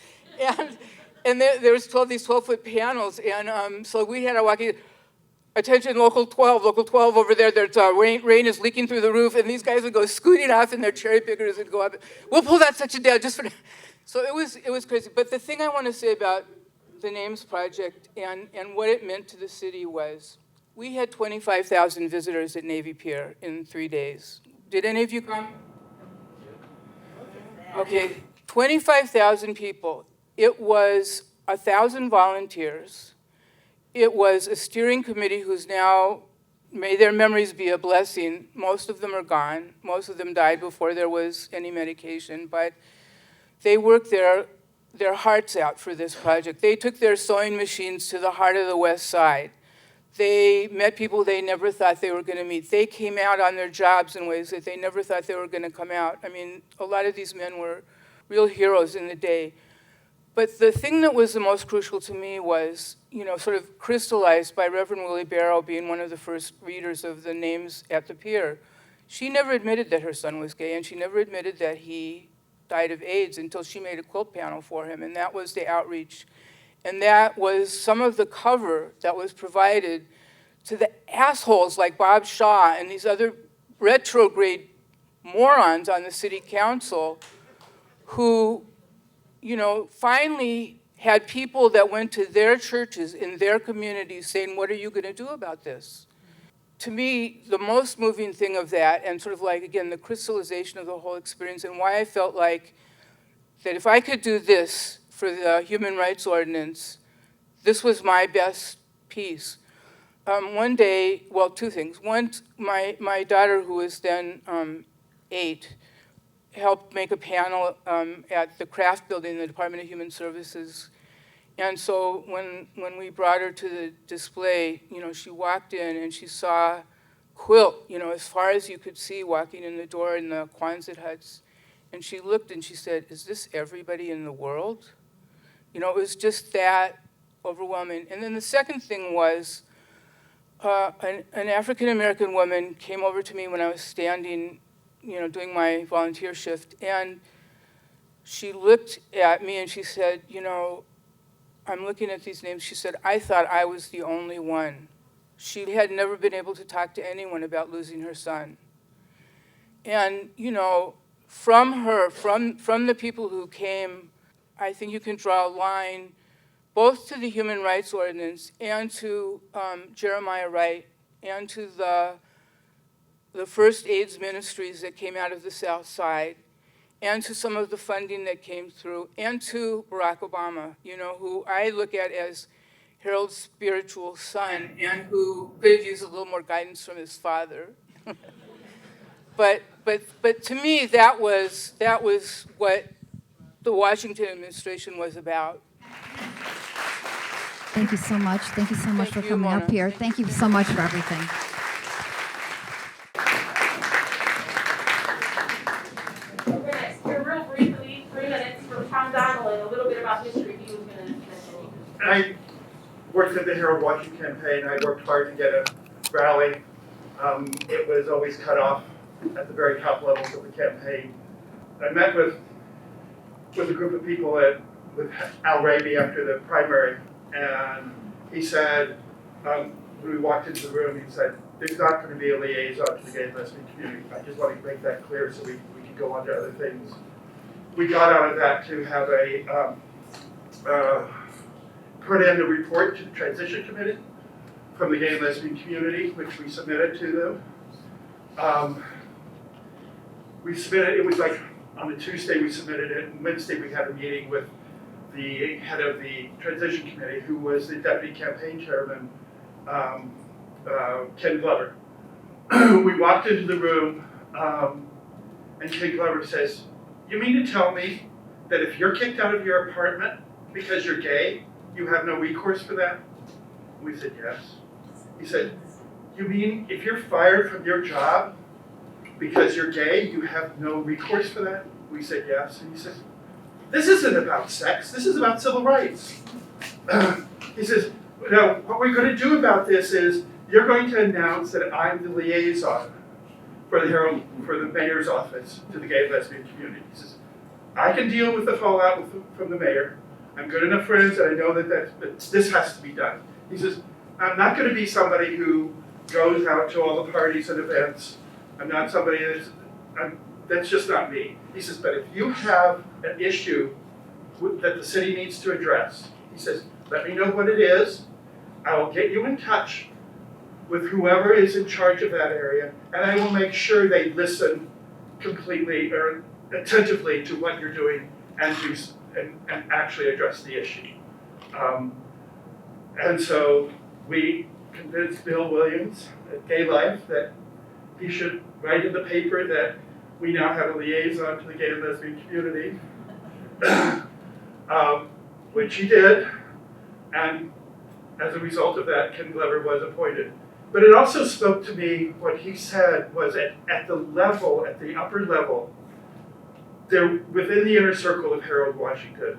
and there was these 12-foot panels, and so we had to walk in. Attention, local 12 over there. There's rain is leaking through the roof, and these guys would go scooting off in their cherry pickers and go up. We'll pull that section down just for. So it was crazy. But the thing I want to say about the Names Project and what it meant to the city was, we had 25,000 visitors at Navy Pier in 3 days. Did any of you come? Okay, 25,000 people. It was 1,000 volunteers. It was a steering committee who's now, may their memories be a blessing. Most of them are gone. Most of them died before there was any medication, but they worked their hearts out for this project. They took their sewing machines to the heart of the West Side. They met people they never thought they were going to meet. They came out on their jobs in ways that they never thought they were going to come out. I mean, a lot of these men were real heroes in the day. But the thing that was the most crucial to me was, sort of crystallized by Reverend Willie Barrow being one of the first readers of the names at the pier. She never admitted that her son was gay, and she never admitted that he died of AIDS until she made a quilt panel for him, and that was the outreach. And that was some of the cover that was provided to the assholes like Bob Shaw and these other retrograde morons on the city council who, finally had people that went to their churches in their communities saying, what are you going to do about this? To me, the most moving thing of that, and sort of like, again, the crystallization of the whole experience, and why I felt like that if I could do this for the Human Rights Ordinance, this was my best piece. One day, well, two things. One, my daughter, who was then 8, helped make a panel at the Craft Building in the Department of Human Services. And so when we brought her to the display, she walked in and she saw quilt, as far as you could see walking in the door in the Quonset huts. And she looked and she said, is this everybody in the world? It was just that overwhelming. And then the second thing was an African-American woman came over to me when I was standing, doing my volunteer shift, and she looked at me and she said, I'm looking at these names. She said, I thought I was the only one. She had never been able to talk to anyone about losing her son. you know, from her, from the people who came, I think you can draw a line both to the Human Rights Ordinance and to Jeremiah Wright and to the first AIDS ministries that came out of the South Side, and to some of the funding that came through, and to Barack Obama, you know, who I look at as Harold's spiritual son, and who could have used a little more guidance from his father. But to me, that was what the Washington administration was about. Thank you so much. Thank you so much Thank for you, coming up Mona. here. Thank you so much for everything. We're going to hear real briefly, 3 minutes from Tom Donnelly, a little bit about history he was going to mention. I worked at the Harold Washington campaign. I worked hard to get a rally. It was always cut off at the very top levels of the campaign. I met with a group of people with Al Raby after the primary, and he said, when we walked into the room, he said, there's not going to be a liaison to the gay and lesbian community. I just want to make that clear so we can go on to other things. We got out of that to have put in a report to the transition committee from the gay and lesbian community, which we submitted to them. We submitted, it was like on the Tuesday we submitted it, and Wednesday we had a meeting with the head of the transition committee, who was the deputy campaign chairman, Ken Glover. We walked into the room, and Ken Glover says, you mean to tell me that if you're kicked out of your apartment because you're gay, you have no recourse for that? We said, yes. He said, you mean if you're fired from your job because you're gay, you have no recourse for that? We said, yes. And he says, this isn't about sex, this is about civil rights. He says, now what we're going to do about this is you're going to announce that I'm the liaison for the mayor's office to the gay and lesbian community. He says, I can deal with the fallout from the mayor. I'm good enough friends that I know that this has to be done. He says, I'm not going to be somebody who goes out to all the parties and events. I'm not somebody that's just not me. He says, but if you have an issue that the city needs to address, he says, let me know what it is. I will get you in touch with whoever is in charge of that area, and I will make sure they listen completely or attentively to what you're doing and actually address the issue. And so we convinced Bill Williams at Gay Life that he should write in the paper that we now have a liaison to the gay and lesbian community, which he did, and as a result of that, Ken Glover was appointed. But it also spoke to me, what he said was at the upper level, there, within the inner circle of Harold Washington,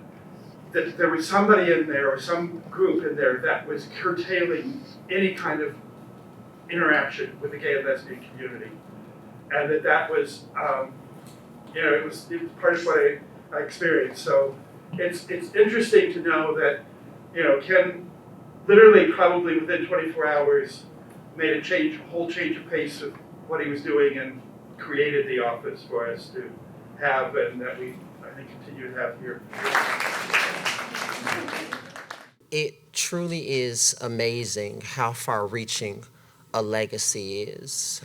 that there was somebody in there or some group in there that was curtailing any kind of interaction with the gay and lesbian community. And that was, it was part of what I experienced. So it's interesting to know that, Ken literally probably within 24 hours made a whole change of pace of what he was doing and created the office for us to have, and that we, I think, continue to have here. It truly is amazing how far-reaching a legacy is.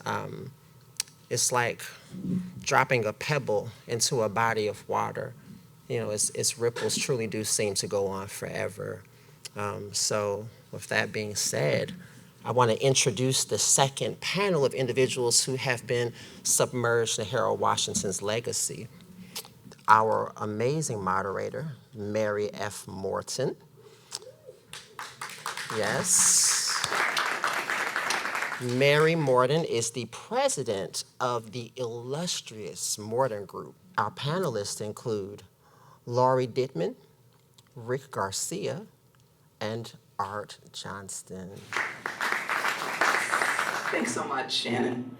It's like dropping a pebble into a body of water. Its ripples truly do seem to go on forever. So with that being said, I want to introduce the second panel of individuals who have been submerged in Harold Washington's legacy. Our amazing moderator, Mary F. Morten. Yes. Mary Morten is the president of the illustrious Morten Group. Our panelists include Laurie Dittman, Rick Garcia, and Art Johnston. Thanks so much, Shannon.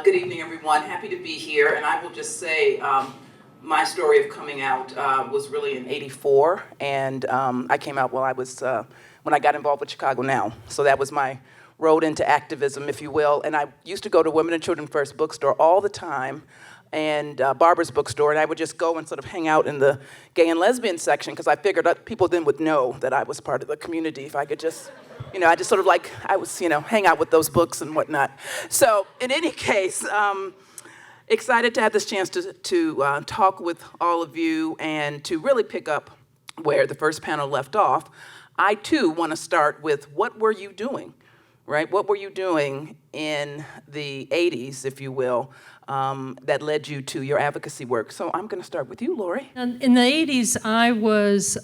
Good evening, everyone. Happy to be here. And I will just say my story of coming out was really in '84. And I came out while I was, when I got involved with Chicago Now. So that was my road into activism, if you will. And I used to go to Women and Children First bookstore all the time, and Barbara's bookstore, and I would just go and sort of hang out in the gay and lesbian section, because I figured that people then would know that I was part of the community if I could just, I just sort of like, I was, hang out with those books and whatnot. So in any case, excited to have this chance to talk with all of you and to really pick up where the first panel left off. I too want to start with, what were you doing, right? What were you doing in the 80s, if you will, that led you to your advocacy work? So I'm going to start with you, Laurie. In the 80s, I was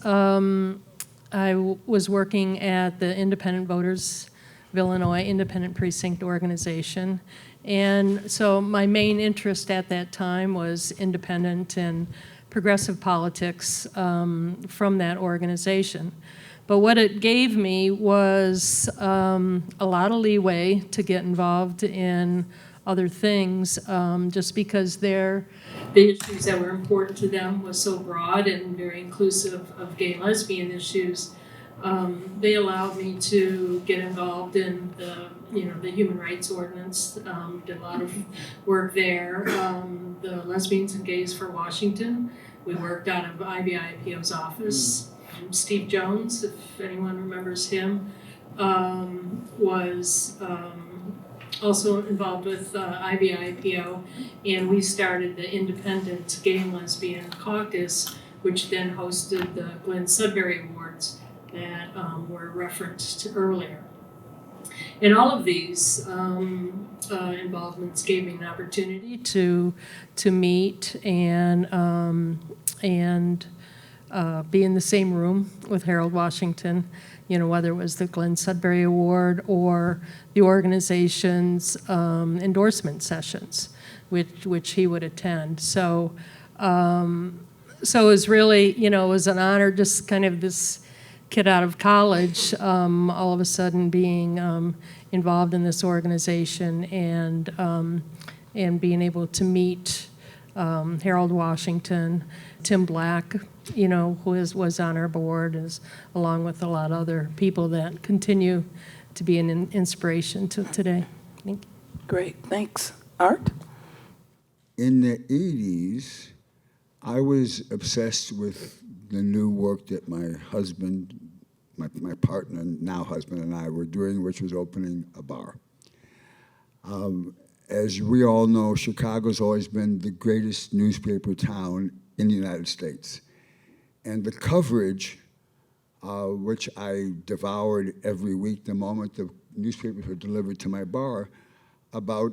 working at the Independent Voters of Illinois Independent Precinct Organization. And so my main interest at that time was independent and progressive politics from that organization. But what it gave me was a lot of leeway to get involved in other things, just because the issues that were important to them was so broad and very inclusive of gay and lesbian issues. They allowed me to get involved in the human rights ordinance, did a lot of work there. The Lesbians and Gays for Washington, we worked out of IBIPO's office. Steve Jones, if anyone remembers him, was also involved with IBIPO, and we started the Independent Gay and Lesbian Caucus, which then hosted the Glenn Sudbury Awards that were referenced earlier. And all of these involvements gave me an opportunity to meet and be in the same room with Harold Washington, whether it was the Glenn Sudbury Award or the organization's endorsement sessions, which he would attend. So it was really, it was an honor, just kind of this kid out of college, all of a sudden being involved in this organization and being able to meet Harold Washington, Tim Black, who was on our board, along with a lot of other people that continue to be an inspiration to today. Thank you. Great, thanks. Hart? In the 80s, I was obsessed with the new work that my husband, my partner, now husband, and I were doing, which was opening a bar. As we all know, Chicago's always been the greatest newspaper town in the United States. And the coverage, which I devoured every week the moment the newspapers were delivered to my bar, about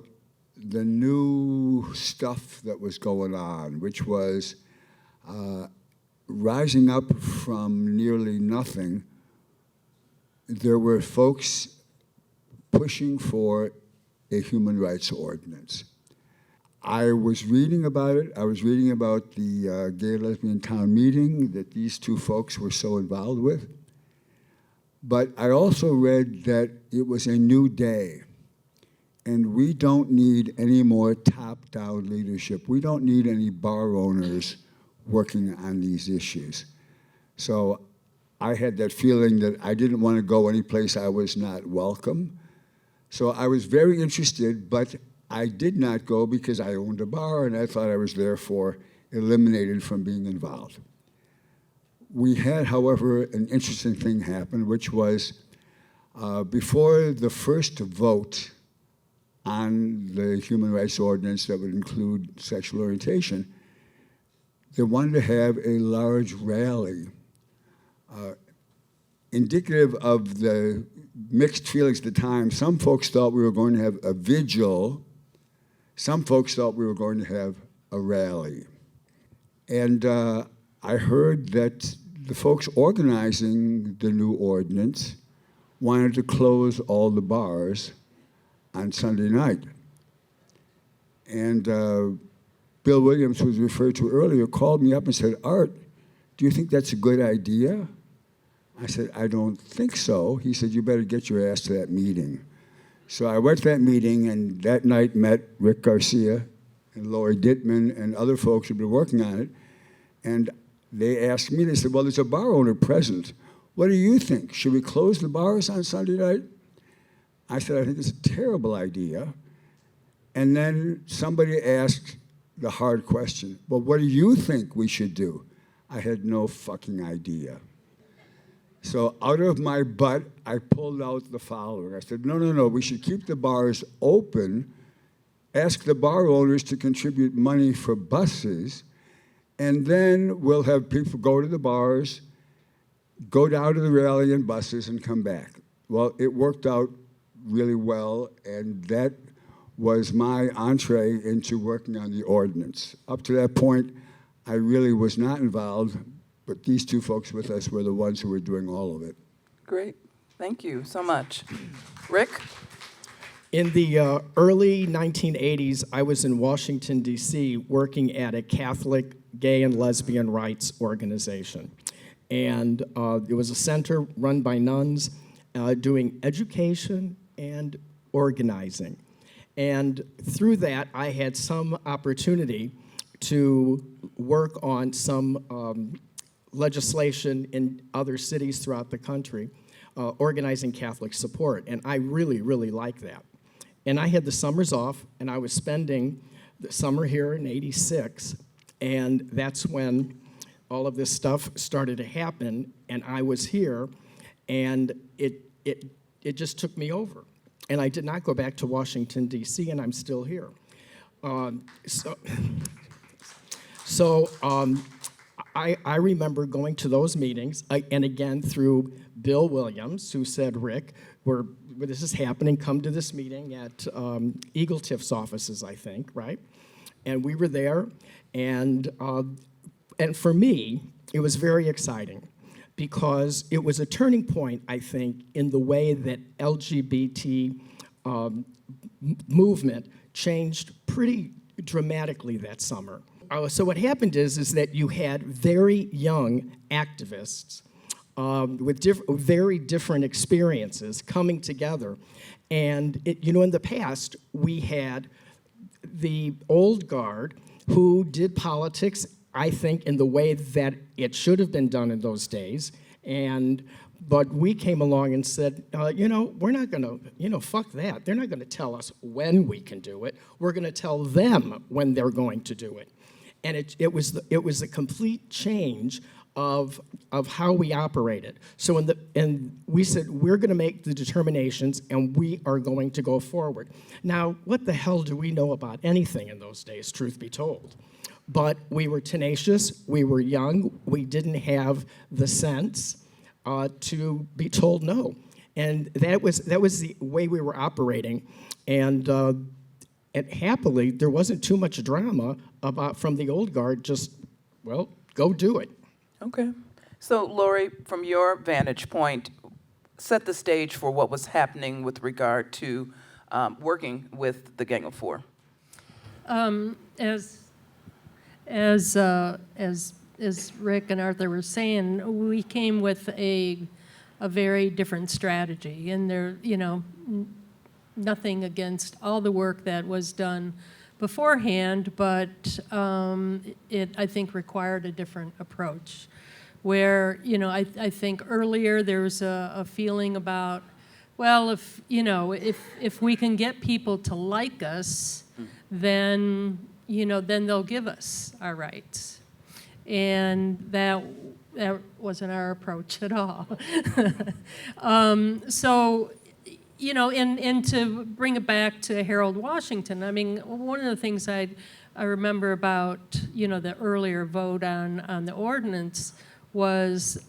the new stuff that was going on, which was rising up from nearly nothing. There were folks pushing for a human rights ordinance. I was reading about it. I was reading about the gay lesbian town meeting that these two folks were so involved with. But I also read that it was a new day. And we don't need any more top-down leadership. We don't need any bar owners working on these issues. So I had that feeling that I didn't want to go any place I was not welcome. So I was very interested, but I did not go because I owned a bar and I thought I was therefore eliminated from being involved. We had, however, an interesting thing happen, which was before the first vote on the human rights ordinance that would include sexual orientation, they wanted to have a large rally, indicative of the mixed feelings at the time. Some folks thought we were going to have a vigil. Some folks thought we were going to have a rally. And I heard that the folks organizing the new ordinance wanted to close all the bars on Sunday night. And Bill Williams, who was referred to earlier, called me up and said, "Art, do you think that's a good idea?" I said, "I don't think so." He said, "You better get your ass to that meeting." So I went to that meeting, and that night met Rick Garcia and Laurie Dittman and other folks who'd been working on it. And they asked me, they said, "Well, there's a bar owner present. What do you think? Should we close the bars on Sunday night?" I said, I think it's a terrible idea. And then somebody asked the hard question, well, what do you think we should do? I had no fucking idea. So out of my butt, I pulled out the following. I said, no, we should keep the bars open, ask the bar owners to contribute money for buses, and then we'll have people go to the bars, go down to the rally in buses, and come back. Well, it worked out really well, and that was my entree into working on the ordinance. Up to that point, I really was not involved, but these two folks with us were the ones who were doing all of it. Great. Thank you so much. Rick? In the early 1980s, I was in Washington, D.C., working at a Catholic gay and lesbian rights organization. And it was a center run by nuns doing education and organizing. And through that, I had some opportunity to work on some legislation in other cities throughout the country, organizing Catholic support. And I really, really liked that. And I had the summers off, and I was spending the summer here in '86, and that's when all of this stuff started to happen, and I was here, and it just took me over. And I did not go back to Washington, D.C., and I'm still here. I remember going to those meetings, and again through Bill Williams, who said, Rick, this is happening, come to this meeting at Eagle Tiff's offices, I think, right? And we were there, and for me, it was very exciting because it was a turning point, I think, in the way that LGBT movement changed pretty dramatically that summer. So what happened is that you had very young activists with very different experiences coming together. And in the past, we had the old guard who did politics, I think, in the way that it should have been done in those days. But we came along and said, we're not going to, fuck that. They're not going to tell us when we can do it. We're going to tell them when they're going to do it. And it was a complete change of how we operated. So we said, we're going to make the determinations, and we are going to go forward. Now, what the hell do we know about anything in those days, truth be told? But we were tenacious, we were young, we didn't have the sense to be told no. And that was the way we were operating. And happily, there wasn't too much drama from the old guard, just, well, go do it. Okay. So, Laurie, from your vantage point, set the stage for what was happening with regard to working with the Gang of Four. As Rick and Arthur were saying, we came with a very different strategy, and there, nothing against all the work that was done beforehand, but it, I think, required a different approach. Where, I think earlier there was a feeling about, well, if we can get people to like us, then they'll give us our rights. And that wasn't our approach at all. So, and to bring it back to Harold Washington, I mean, one of the things I remember about, the earlier vote on the ordinance was,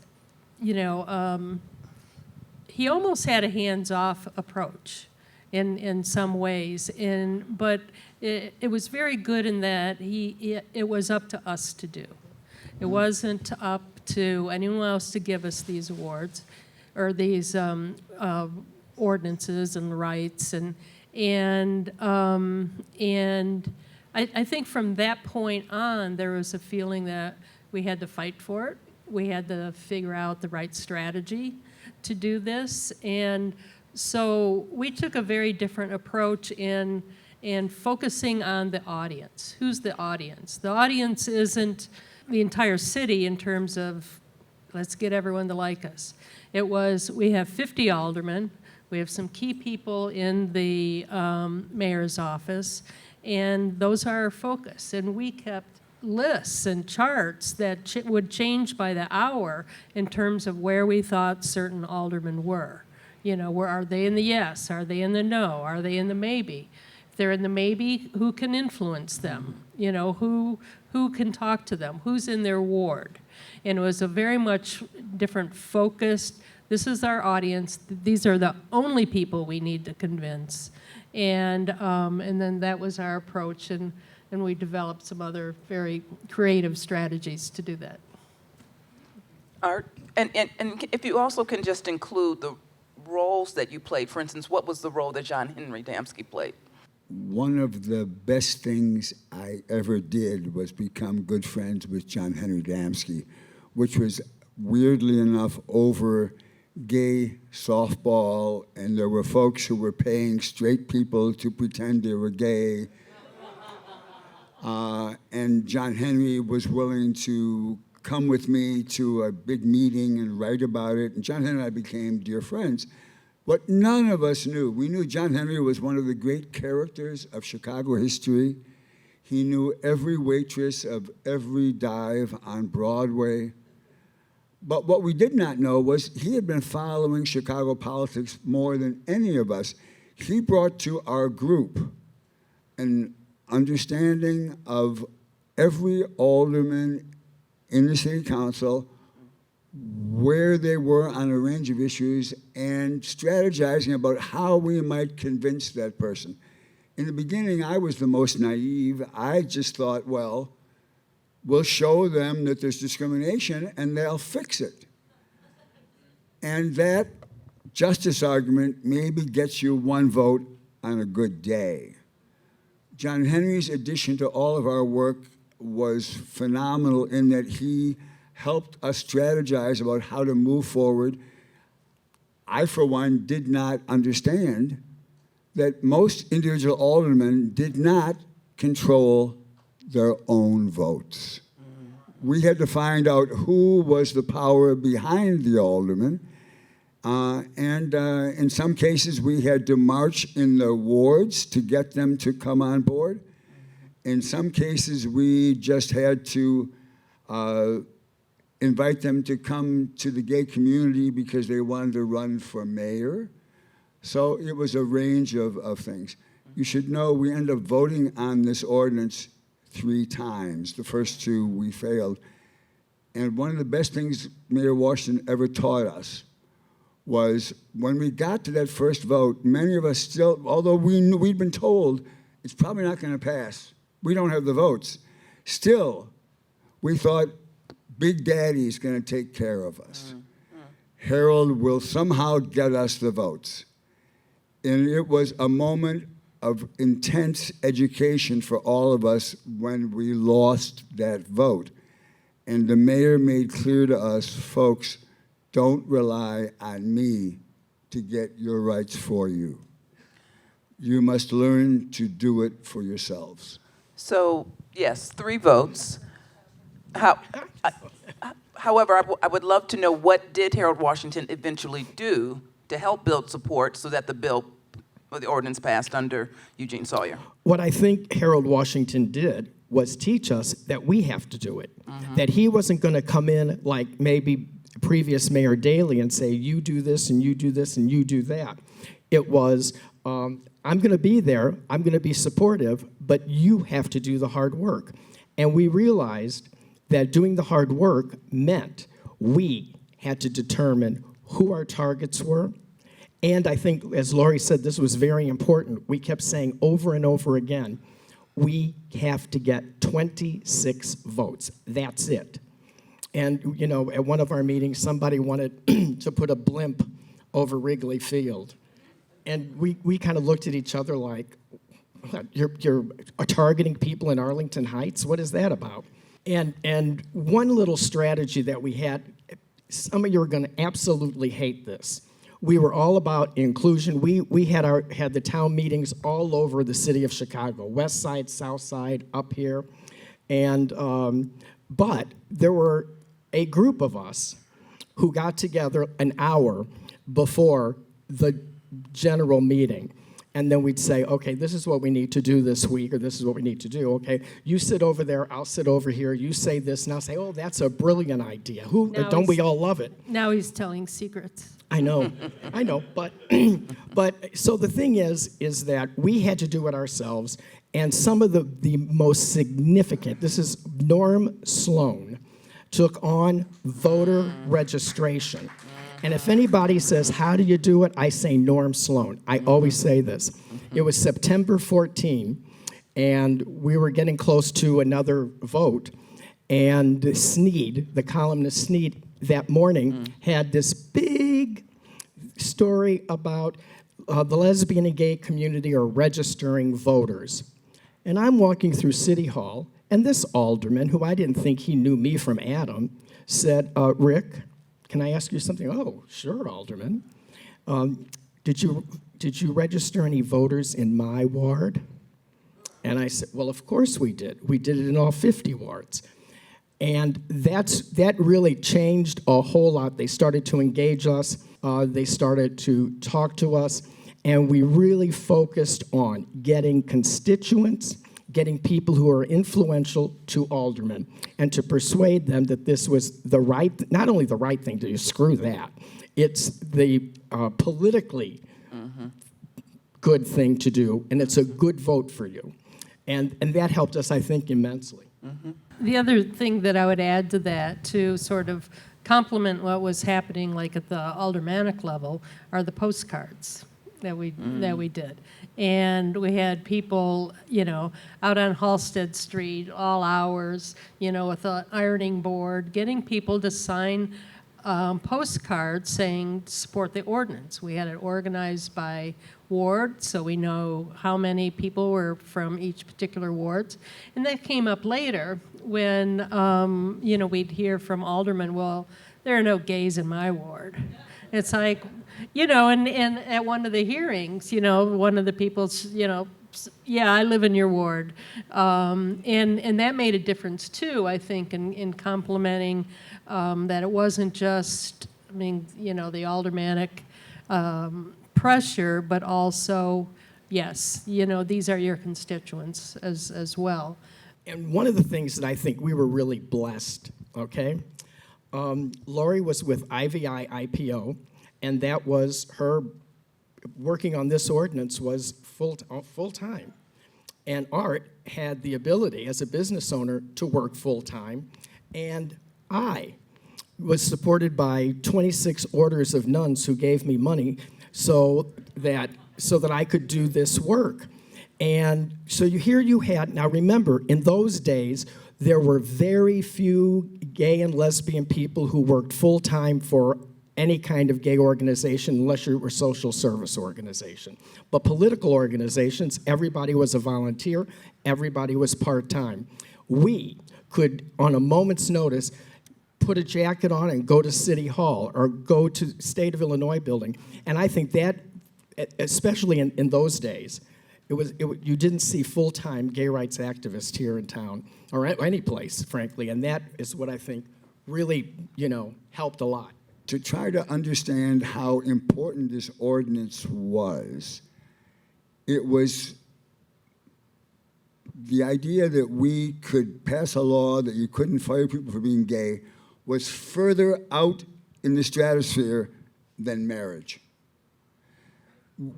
he almost had a hands-off approach in some ways, but it was very good in that it was up to us to do. It wasn't up to anyone else to give us these awards or these ordinances and rights, and I think from that point on there was a feeling that we had to fight for it. We had to figure out the right strategy to do this, and so we took a very different approach in focusing on the audience. Who's the audience? The audience isn't the entire city in terms of let's get everyone to like us. It was, we have 50 aldermen, We have some key people in the mayor's office, and those are our focus. And we kept lists and charts that would change by the hour in terms of where we thought certain aldermen were. You know, where are they in the yes? Are they in the no? Are they in the maybe? If they're in the maybe, who can influence them? You know, who can talk to them? Who's in their ward? And it was a very much different focused, this is our audience, these are the only people we need to convince. And then that was our approach, and we developed some other very creative strategies to do that. Art, and if you also can just include the roles that you played. For instance, what was the role that John Henry Damsky played? One of the best things I ever did was become good friends with John Henry Damsky, which was weirdly enough over gay softball, and there were folks who were paying straight people to pretend they were gay. And John Henry was willing to come with me to a big meeting and write about it. And John Henry and I became dear friends. What none of us knew, we knew John Henry was one of the great characters of Chicago history. He knew every waitress of every dive on Broadway. But what we did not know was he had been following Chicago politics more than any of us. He brought to our group an understanding of every alderman in the city council, where they were on a range of issues, and strategizing about how we might convince that person. In the beginning, I was the most naive. I just thought, well, we'll show them that there's discrimination and they'll fix it. And that justice argument maybe gets you one vote on a good day. John Henry's addition to all of our work was phenomenal in that he helped us strategize about how to move forward. I, for one, did not understand that most individual aldermen did not control their own votes. We had to find out who was the power behind the alderman. And in some cases, we had to march in the wards to get them to come on board. In some cases, we just had to invite them to come to the gay community because they wanted to run for mayor. So it was a range of things. You should know we ended up voting on this ordinance 3 times. The first 2 we failed. And one of the best things Mayor Washington ever taught us was when we got to that first vote, many of us still, although we'd been told it's probably not going to pass, we don't have the votes, still, we thought Big Daddy's going to take care of us. Harold will somehow get us the votes. And it was a moment of intense education for all of us when we lost that vote. And the mayor made clear to us, folks, don't rely on me to get your rights for you. You must learn to do it for yourselves. So, yes, 3 votes. However, I would love to know, what did Harold Washington eventually do to help build support so that the ordinance passed under Eugene Sawyer? What I think Harold Washington did was teach us that we have to do it. That he wasn't going to come in like maybe previous Mayor Daley and say, you do this and you do this and you do that. It was, I'm going to be there, I'm going to be supportive, but you have to do the hard work. And we realized that doing the hard work meant we had to determine who our targets were. And I think, as Laurie said, this was very important. We kept saying over and over again, we have to get 26 votes. That's it. And, you know, at one of our meetings, somebody wanted to put a blimp over Wrigley Field. And we kind of looked at each other like, you're targeting people in Arlington Heights? What is that about? And one little strategy that we had, some of you are going to absolutely hate this. We were all about inclusion. We had the town meetings all over the city of Chicago, west side, south side, up here. And but there were a group of us who got together an hour before the general meeting. And then we'd say, okay, this is what we need to do this week, or this is what we need to do. Okay, you sit over there, I'll sit over here, you say this, and I'll say, oh, that's a brilliant idea. Don't we all love it? Now he's telling secrets. I know, but so the thing is that we had to do it ourselves, and some of the most significant, this is Norm Sloan, took on voter registration. And if anybody says, how do you do it? I say Norm Sloan. I always say this. It was September 14, and we were getting close to another vote, and Sneed, the columnist Sneed, that morning had this big story about the lesbian and gay community are registering voters. And I'm walking through City Hall, and this alderman, who I didn't think he knew me from Adam, said, Rick, can I ask you something? Oh, sure, Alderman. Did you register any voters in my ward? And I said, well, of course we did. We did it in all 50 wards. And that really changed a whole lot. They started to engage us. They started to talk to us. And we really focused on getting constituents, getting people who are influential to aldermen, and to persuade them that this was not only the right thing to do, screw that, it's the politically good thing to do, and it's a good vote for you. And that helped us, I think, immensely. The other thing that I would add to that, to sort of complement what was happening like at the aldermanic level, are the postcards that we did. And we had people, out on Halsted Street, all hours, with an ironing board, getting people to sign postcards saying support the ordinance. We had it organized by ward, so we know how many people were from each particular ward. And that came up later when, we'd hear from aldermen, well, there are no gays in my ward. It's like, and at one of the hearings, one of the people's, yeah, I live in your ward. And that made a difference too, I think, in complementing that it wasn't just, the aldermanic pressure, but also, yes, these are your constituents as well. And one of the things that I think we were really blessed, okay? Laurie was with IVI IPO, and that was her working on this ordinance was full-time. And Art had the ability as a business owner to work full-time, and I was supported by 26 orders of nuns who gave me money so that I could do this work. And so you had, now remember, in those days, there were very few gay and lesbian people who worked full-time for any kind of gay organization unless you were a social service organization. But political organizations, everybody was a volunteer, everybody was part-time. We could, on a moment's notice, put a jacket on and go to City Hall or go to State of Illinois building. And I think that, especially in those days, you didn't see full-time gay rights activists here in town or any place, frankly, and that is what I think really, helped a lot. To try to understand how important this ordinance was, it was the idea that we could pass a law that you couldn't fire people for being gay was further out in the stratosphere than marriage.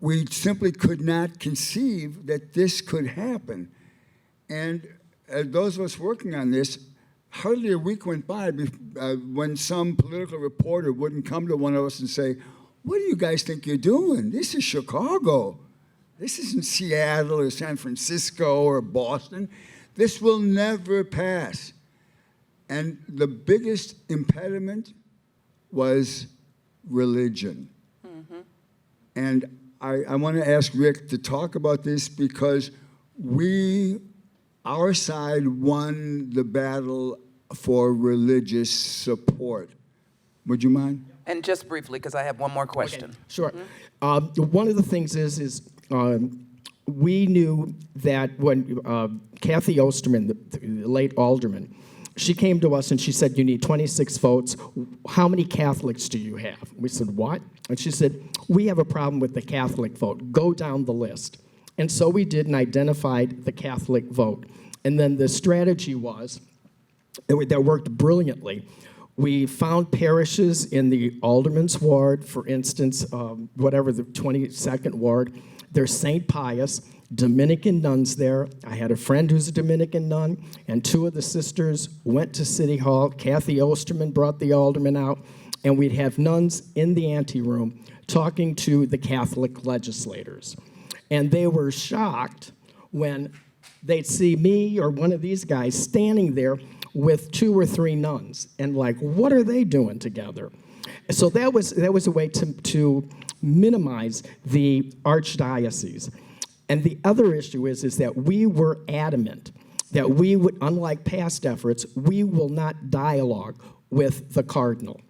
We simply could not conceive that this could happen. And those of us working on this, hardly a week went by when some political reporter wouldn't come to one of us and say, what do you guys think you're doing? This is Chicago. This isn't Seattle or San Francisco or Boston. This will never pass. And the biggest impediment was religion. And I want to ask Rick to talk about this because our side won the battle for religious support. Would you mind? And just briefly, because I have one more question. Okay, sure. One of the things is we knew that when Kathy Osterman, the late alderman, she came to us and she said, you need 26 votes. How many Catholics do you have? We said, what? And she said, we have a problem with the Catholic vote. Go down the list. And so we did and identified the Catholic vote. And then the strategy was, that worked brilliantly. We found parishes in the Alderman's Ward, for instance, whatever, the 22nd Ward. There's St. Pius, Dominican nuns there. I had a friend who's a Dominican nun, and two of the sisters went to City Hall. Kathy Osterman brought the alderman out, and we'd have nuns in the anteroom talking to the Catholic legislators. And they were shocked when they'd see me or one of these guys standing there with 2 or 3 nuns, and like, what are they doing together? So that was a way to minimize the archdiocese. And the other issue is that we were adamant that we would, unlike past efforts, we will not dialogue with the cardinal.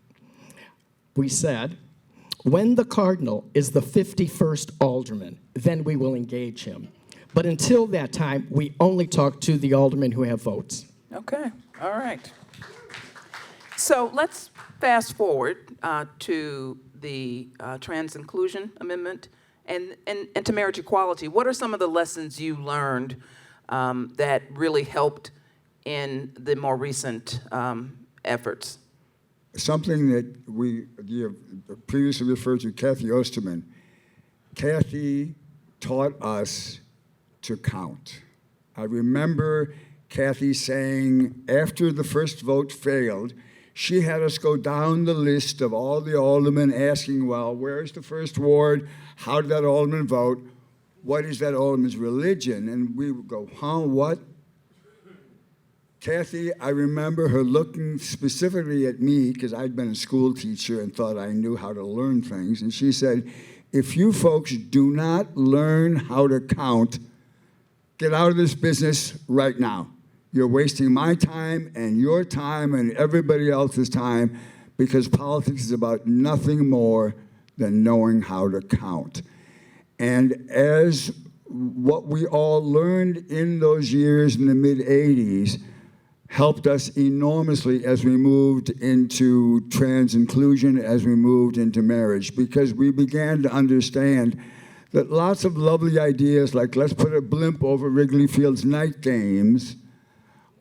We said, when the cardinal is the 51st alderman, then we will engage him. But until that time, we only talk to the aldermen who have votes. Okay, all right. So let's fast forward to the Trans Inclusion Amendment and to marriage equality. What are some of the lessons you learned that really helped in the more recent efforts? Something that you previously referred to, Kathy Osterman. Kathy taught us to count. I remember Kathy saying, after the first vote failed, she had us go down the list of all the aldermen asking, well, where's the first ward? How did that alderman vote? What is that alderman's religion? And we would go, huh, what? Kathy, I remember her looking specifically at me, because I'd been a school teacher and thought I knew how to learn things, and she said, if you folks do not learn how to count, get out of this business right now. You're wasting my time and your time and everybody else's time, because politics is about nothing more than knowing how to count. And as what we all learned in those years in the mid-'80s helped us enormously as we moved into trans inclusion, as we moved into marriage, because we began to understand that lots of lovely ideas like let's put a blimp over Wrigley Field's night games,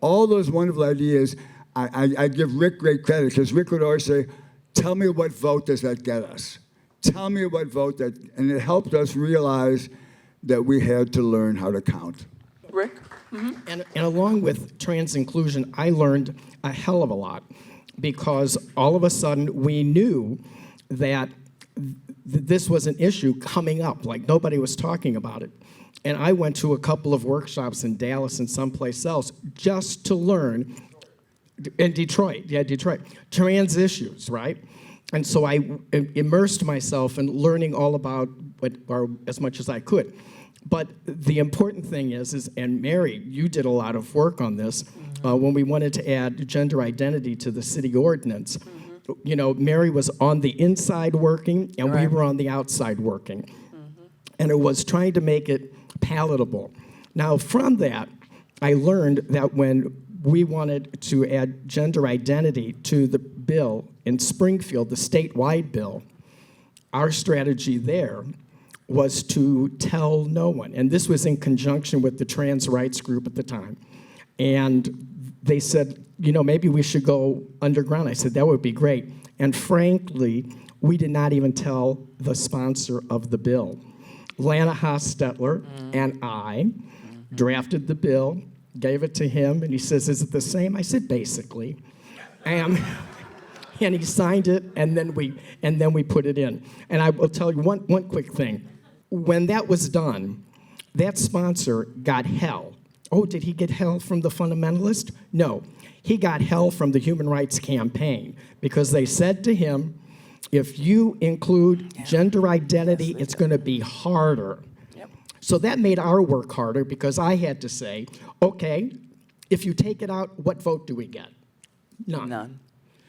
all those wonderful ideas, I give Rick great credit, because Rick would always say, tell me what vote does that get us? Tell me what vote that, and it helped us realize that we had to learn how to count. Rick? Mm-hmm. And along with trans inclusion, I learned a hell of a lot, because all of a sudden we knew that this was an issue coming up, like nobody was talking about it. And I went to a couple of workshops in Dallas and someplace else just to learn, in Detroit, trans issues, right? And so I immersed myself in learning all about or as much as I could. But the important thing is, and Mary, you did a lot of work on this, when we wanted to add gender identity to the city ordinance. Mm-hmm. You know, Mary was on the inside working, and we were on the outside working. Mm-hmm. And it was trying to make it palatable. Now, from that, I learned that when we wanted to add gender identity to the bill in Springfield, the statewide bill, our strategy there was to tell no one. And this was in conjunction with the trans rights group at the time. And they said, you know, maybe we should go underground. I said, that would be great. And frankly, we did not even tell the sponsor of the bill. Lana Hostetler and I drafted the bill, gave it to him, and he says, is it the same? I said, basically. And he signed it, and then we put it in. And I will tell you one quick thing. When that was done, that sponsor got hell. Oh, did he get hell from the fundamentalist? No. He got hell from the Human Rights Campaign, because they said to him, if you include gender identity, it's going to be harder. Yep. So that made our work harder, because I had to say, okay, if you take it out, what vote do we get? None.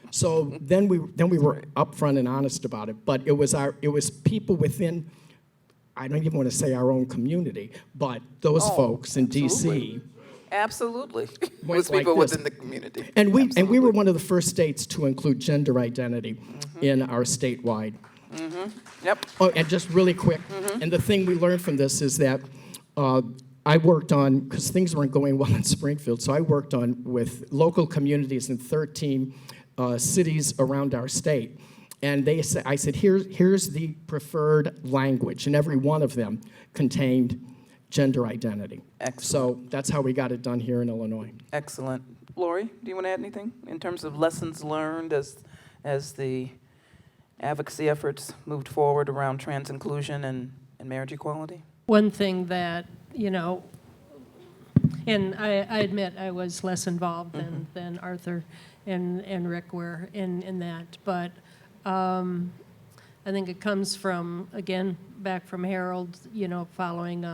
So then we were upfront and honest about it, but it was people within, I don't even want to say our own community, but those folks in D.C. Absolutely. With people within the community. And we were one of the first states to include gender identity in our statewide Yep. Oh, and just really quick, and the thing we learned from this is that I worked on, because things weren't going well in Springfield, so I worked on with local communities in 13 cities around our state. And I said, here's the preferred language, and every one of them contained gender identity. Excellent. So that's how we got it done here in Illinois. Excellent. Laurie, do you want to add anything in terms of lessons learned as the advocacy efforts moved forward around trans inclusion and marriage equality? One thing that, and I admit I was less involved than Arthur and Rick were in that, but I think it comes from, again, back from Harold, following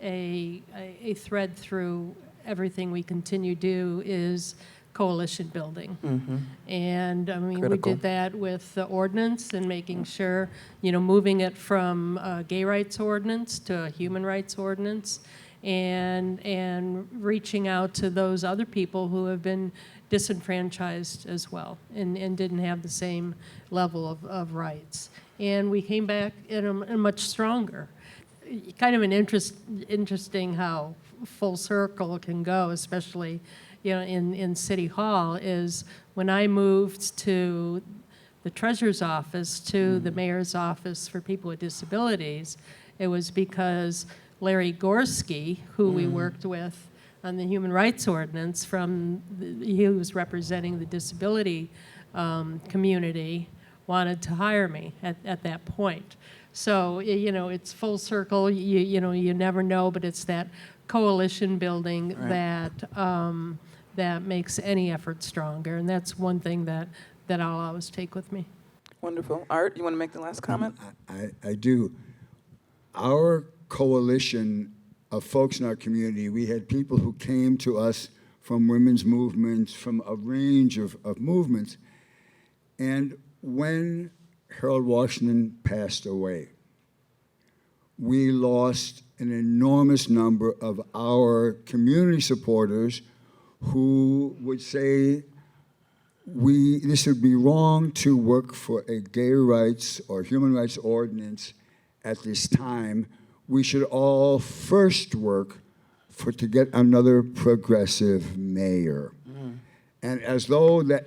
a thread through everything we continue to do is coalition building. And I mean, Critical. we did that with the ordinance and making sure, moving it from a gay rights ordinance to a human rights ordinance, and reaching out to those other people who have been disenfranchised as well and didn't have the same level of rights. And we came back in a much stronger. Kind of an interesting how full circle can go, especially in City Hall, is when I moved to the treasurer's office to the mayor's office for people with disabilities, it was because Larry Gorski, who we worked with on the human rights ordinance, he was representing the disability community, wanted to hire me at that point. So, it's full circle, you never know, but it's that coalition building that makes any effort stronger. And that's one thing that I'll always take with me. Wonderful. Art, you want to make the last comment? I do. Our coalition of folks in our community, we had people who came to us from women's movements, from a range of movements. And when Harold Washington passed away, we lost an enormous number of our community supporters who would say, this would be wrong to work for a gay rights or human rights ordinance at this time. We should all first work to get another progressive mayor. And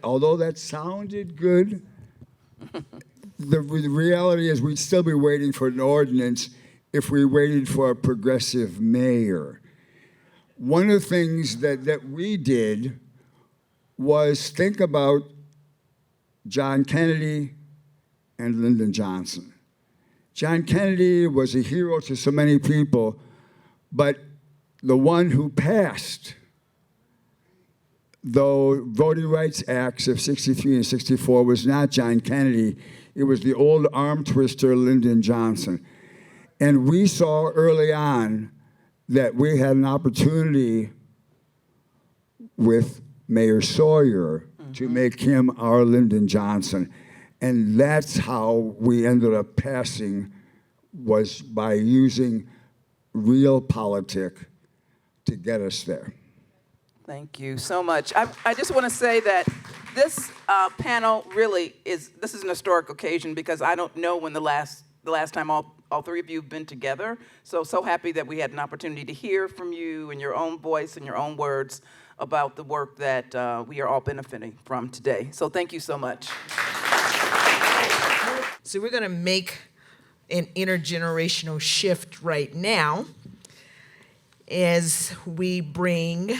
although that sounded good, the reality is we'd still be waiting for an ordinance if we waited for a progressive mayor. One of the things that we did was think about John Kennedy and Lyndon Johnson. John Kennedy was a hero to so many people, but the one who passed the Voting Rights Acts of 63 and 64 was not John Kennedy. It was the old arm twister, Lyndon Johnson. And we saw early on that we had an opportunity with Mayor Sawyer to make him our Lyndon Johnson. And that's how we ended up passing, was by using real politic to get us there. Thank you so much. I just want to say that this panel really this is an historic occasion because I don't know when the last time all three of you have been together. So happy that we had an opportunity to hear from you in your own voice and your own words about the work that we are all benefiting from today. So thank you so much. So we're going to make an intergenerational shift right now as we bring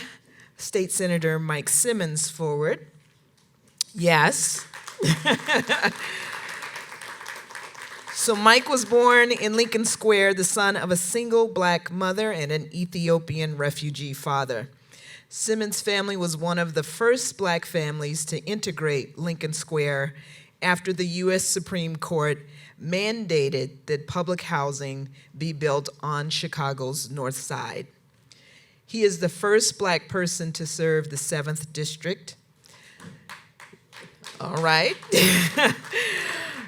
State Senator Mike Simmons forward. Yes. So Mike was born in Lincoln Square, the son of a single black mother and an Ethiopian refugee father. Simmons' family was one of the first black families to integrate Lincoln Square after the U.S. Supreme Court mandated that public housing be built on Chicago's North Side. He is the first black person to serve the 7th District. All right.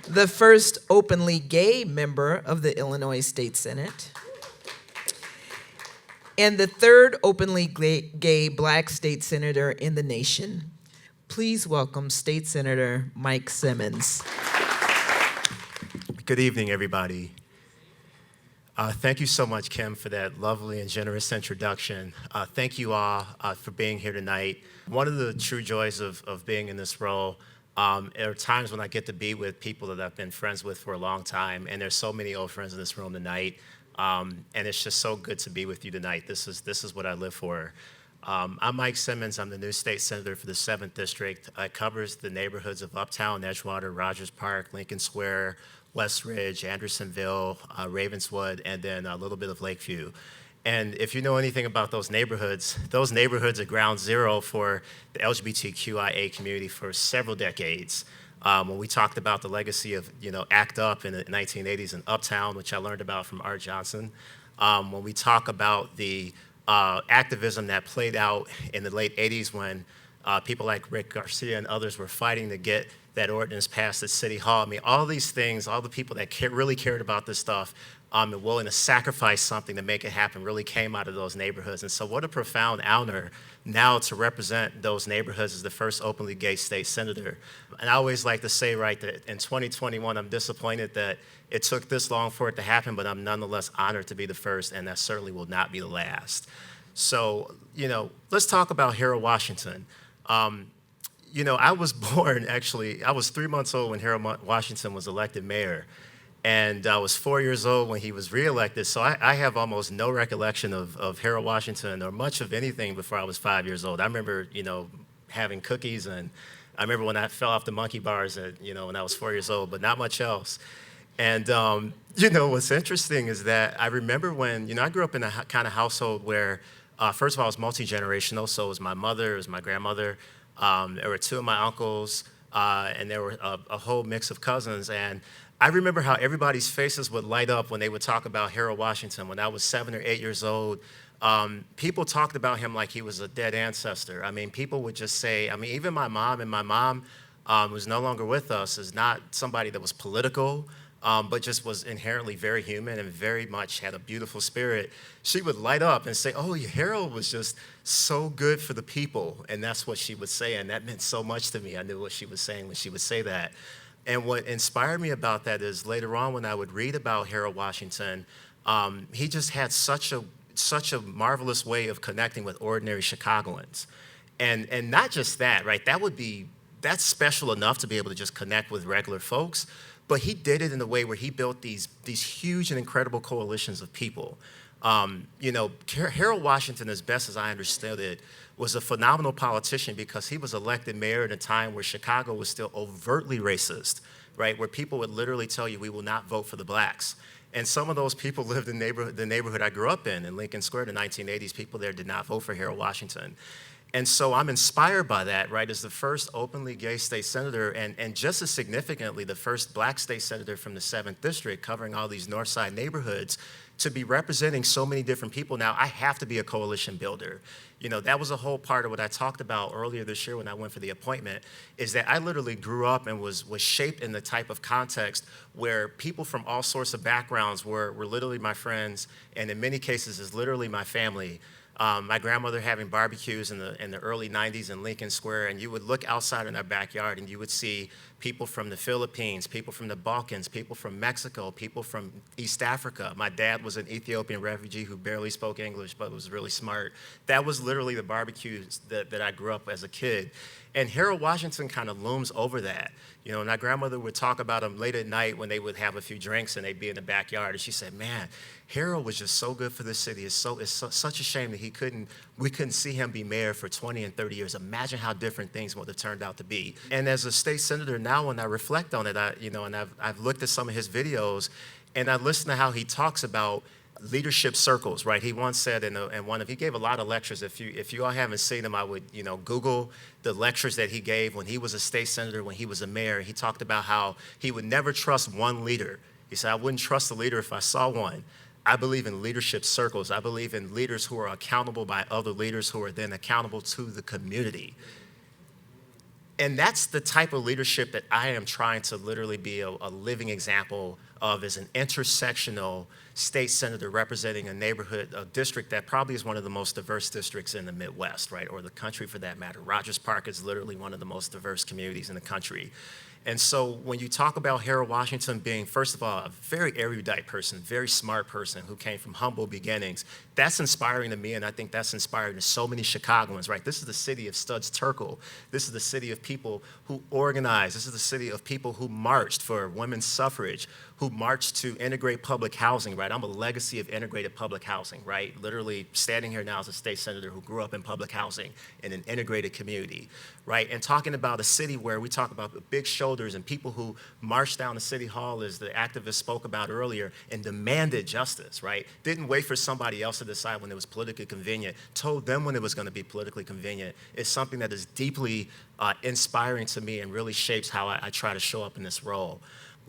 The first openly gay member of the Illinois State Senate. And the third openly gay black state senator in the nation. Please welcome State Senator Mike Simmons. Good evening, everybody. Thank you so much, Kim, for that lovely and generous introduction. Thank you all for being here tonight. One of the true joys of being in this role, there are times when I get to be with people that I've been friends with for a long time, and there's so many old friends in this room tonight, and it's just so good to be with you tonight. This is what I live for. I'm Mike Simmons. I'm the new state senator for the 7th District. It covers the neighborhoods of Uptown, Edgewater, Rogers Park, Lincoln Square, West Ridge, Andersonville, Ravenswood, and then a little bit of Lakeview. And if you know anything about those neighborhoods are ground zero for the LGBTQIA community for several decades. When we talked about the legacy of, ACT UP in the 1980s in Uptown, which I learned about from Art Johnston. When we talk about the activism that played out in the late 80s when people like Rick Garcia and others were fighting to get that ordinance passed at City Hall. I mean, all these things, all the people that really cared about this stuff and willing to sacrifice something to make it happen really came out of those neighborhoods. And so what a profound honor now to represent those neighborhoods as the first openly gay state senator. And I always like to say, right, that in 2021, I'm disappointed that it took this long for it to happen, but I'm nonetheless honored to be the first, and that certainly will not be the last. So, let's talk about Harold Washington. I was born, actually, I was 3 months old when Harold Washington was elected mayor, and I was 4 years old when he was reelected, so I have almost no recollection of Harold Washington or much of anything before I was 5 years old. I remember, having cookies, and I remember when I fell off the monkey bars when I was 4 years old, but not much else. And, what's interesting is that I remember when, I grew up in a kind of household where, first of all, it was multi-generational, so it was my mother, it was my grandmother, there were two of my uncles, and there were a whole mix of cousins. And I remember how everybody's faces would light up when they would talk about Harold Washington. When I was 7 or 8 years old, people talked about him like he was a dead ancestor. I mean, people would just say, even my mom, who's no longer with us, is not somebody that was political, but just was inherently very human and very much had a beautiful spirit. She would light up and say, oh, Harold was just so good for the people. And that's what she would say, and that meant so much to me. I knew what she was saying when she would say that. And what inspired me about that is later on when I would read about Harold Washington, he just had such a marvelous way of connecting with ordinary Chicagoans. And not just that, right? That's special enough to be able to just connect with regular folks. But he did it in a way where he built these huge and incredible coalitions of people. Harold Washington, as best as I understood it, was a phenomenal politician because he was elected mayor at a time where Chicago was still overtly racist, right? Where people would literally tell you, we will not vote for the blacks. And some of those people lived in the neighborhood I grew up in Lincoln Square in the 1980s. People there did not vote for Harold Washington. And so I'm inspired by that, right, as the first openly gay state senator and just as significantly, the first black state senator from the 7th District covering all these North Side neighborhoods to be representing so many different people. Now, I have to be a coalition builder. That was a whole part of what I talked about earlier this year when I went for the appointment, is that I literally grew up and was shaped in the type of context where people from all sorts of backgrounds were literally my friends, and in many cases is literally my family. My grandmother having barbecues in the early 90s in Lincoln Square, and you would look outside in our backyard and you would see people from the Philippines, people from the Balkans, people from Mexico, people from East Africa. My dad was an Ethiopian refugee who barely spoke English but was really smart. That was literally the barbecues that I grew up as a kid. And Harold Washington kind of looms over that. And my grandmother would talk about him late at night when they would have a few drinks and they'd be in the backyard. And she said, man, Harold was just so good for this city. It's such a shame that we couldn't see him be mayor for 20 and 30 years. Imagine how different things would have turned out to be. And as a state senator now, when I reflect on it, I've looked at some of his videos and I listen to how he talks about leadership circles, right? He once said he gave a lot of lectures. If you all haven't seen them, I would, Google the lectures that he gave when he was a state senator, when he was a mayor. He talked about how he would never trust one leader. He said, I wouldn't trust a leader if I saw one. I believe in leadership circles. I believe in leaders who are accountable by other leaders who are then accountable to the community. And that's the type of leadership that I am trying to literally be a living example of, as an intersectional state senator representing a neighborhood, a district that probably is one of the most diverse districts in the Midwest, right, or the country for that matter. Rogers Park is literally one of the most diverse communities in the country. And so when you talk about Harold Washington being, first of all, a very erudite person, very smart person who came from humble beginnings, that's inspiring to me, and I think that's inspiring to so many Chicagoans, right? This is the city of Studs Terkel. This is the city of people who organized. This is the city of people who marched for women's suffrage, who marched to integrate public housing, right? I'm a legacy of integrated public housing, right? Literally standing here now as a state senator who grew up in public housing in an integrated community, right? And talking about a city where we talk about the big shoulders and people who marched down to City Hall, as the activist spoke about earlier, and demanded justice, right? Didn't wait for somebody else to decide when it was politically convenient, told them when it was going to be politically convenient. It's something that is deeply inspiring to me and really shapes how I try to show up in this role.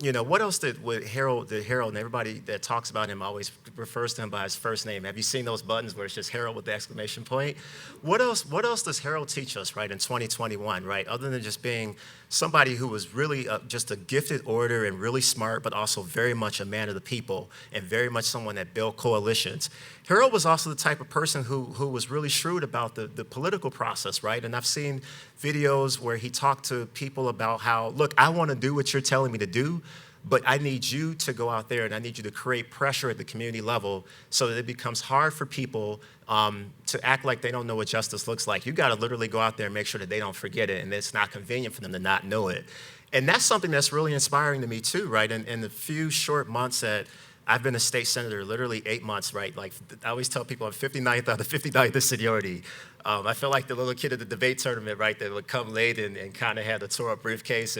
You know, what else did Harold, and everybody that talks about him always refers to him by his first name. Have you seen those buttons where it's just Harold with the exclamation point? What else does Harold teach us, right, in 2021, right, other than just being somebody who was really just a gifted orator and really smart, but also very much a man of the people and very much someone that built coalitions? Harold was also the type of person who was really shrewd about the political process, right? And I've seen videos where he talked to people about how, look, I want to do what you're telling me to do, but I need you to go out there and I need you to create pressure at the community level so that it becomes hard for people to act like they don't know what justice looks like. You got to literally go out there and make sure that they don't forget it and it's not convenient for them to not know it. And that's something that's really inspiring to me too, right? In the few short months that I've been a state senator, literally 8 months, right? Like I always tell people I'm 59th out of 59th in seniority. I feel like the little kid at the debate tournament, right, that would come late and kind of had a tore up briefcase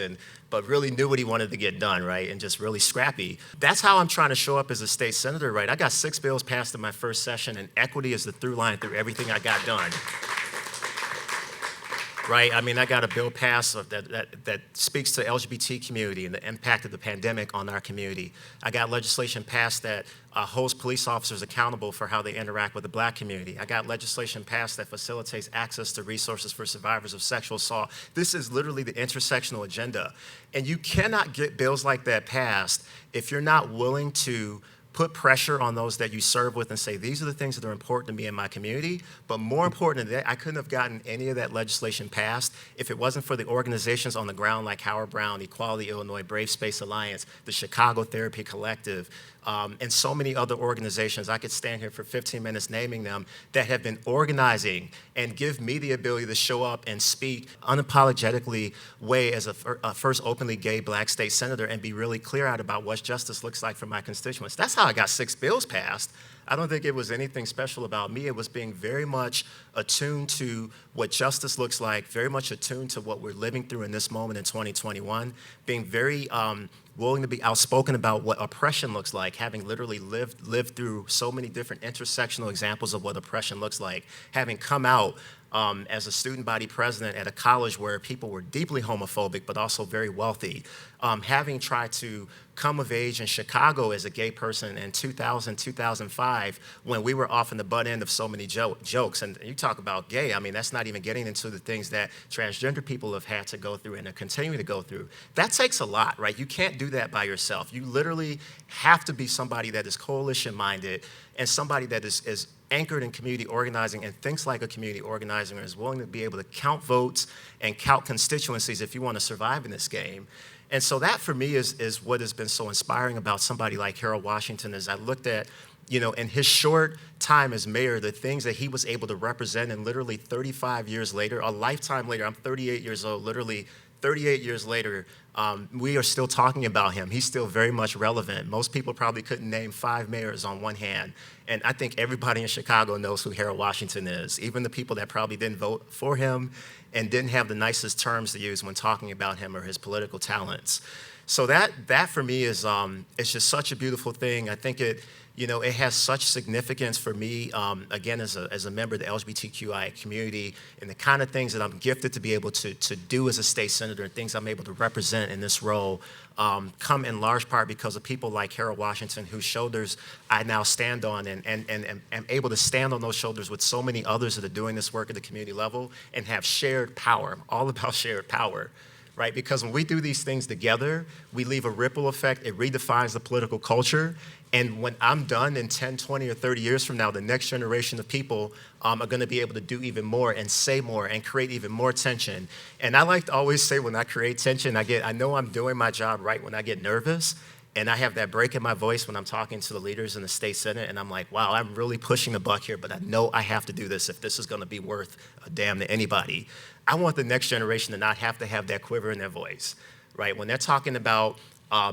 but really knew what he wanted to get done, right, and just really scrappy. That's how I'm trying to show up as a state senator, right? I got 6 bills passed in my first session, and equity is the through line through everything I got done. Right? I mean, I got a bill passed that speaks to the LGBT community and the impact of the pandemic on our community. I got legislation passed that holds police officers accountable for how they interact with the black community. I got legislation passed that facilitates access to resources for survivors of sexual assault. This is literally the intersectional agenda. And you cannot get bills like that passed if you're not willing to put pressure on those that you serve with and say, these are the things that are important to me in my community. But more important than that, I couldn't have gotten any of that legislation passed if it wasn't for the organizations on the ground like Howard Brown, Equality Illinois, Brave Space Alliance, the Chicago Therapy Collective, and so many other organizations. I could stand here for 15 minutes naming them that have been organizing and give me the ability to show up and speak unapologetically way as a first openly gay black state senator and be really clear out about what justice looks like for my constituents. That's how I got 6 bills passed. I don't think it was anything special about me. It was being very much attuned to what justice looks like, very much attuned to what we're living through in this moment in 2021, being very willing to be outspoken about what oppression looks like, having literally lived through so many different intersectional examples of what oppression looks like, having come out as a student body president at a college where people were deeply homophobic but also very wealthy, having tried to come of age in Chicago as a gay person in 2000, 2005, when we were off in the butt end of so many jokes. And you talk about gay, I mean, that's not even getting into the things that transgender people have had to go through and are continuing to go through. That takes a lot, right? You can't do that by yourself. You literally have to be somebody that is coalition-minded and somebody that is anchored in community organizing and thinks like a community organizer and is willing to be able to count votes and count constituencies if you want to survive in this game. And so that for me is what has been so inspiring about somebody like Harold Washington. As I looked at, in his short time as mayor, the things that he was able to represent, and literally 35 years later, a lifetime later, I'm 38 years old, literally 38 years later, we are still talking about him. He's still very much relevant. Most people probably couldn't name 5 mayors on one hand. And I think everybody in Chicago knows who Harold Washington is, even the people that probably didn't vote for him and didn't have the nicest terms to use when talking about him or his political talents. So that for me is it's just such a beautiful thing. I think it has such significance for me, again, as a member of the LGBTQI community, and the kind of things that I'm gifted to be able to do as a state senator and things I'm able to represent in this role come in large part because of people like Harold Washington, whose shoulders I now stand on and am able to stand on those shoulders with so many others that are doing this work at the community level and have shared power. I'm all about shared power. right? Because when we do these things together, we leave a ripple effect. It redefines the political culture. And when I'm done in 10, 20, or 30 years from now, the next generation of people are going to be able to do even more and say more and create even more tension. And I like to always say when I create tension, I know I'm doing my job right when I get nervous. And I have that break in my voice when I'm talking to the leaders in the state senate, and I'm like, wow, I'm really pushing the buck here, but I know I have to do this if this is going to be worth a damn to anybody. I want the next generation to not have to have that quiver in their voice, right? When they're talking about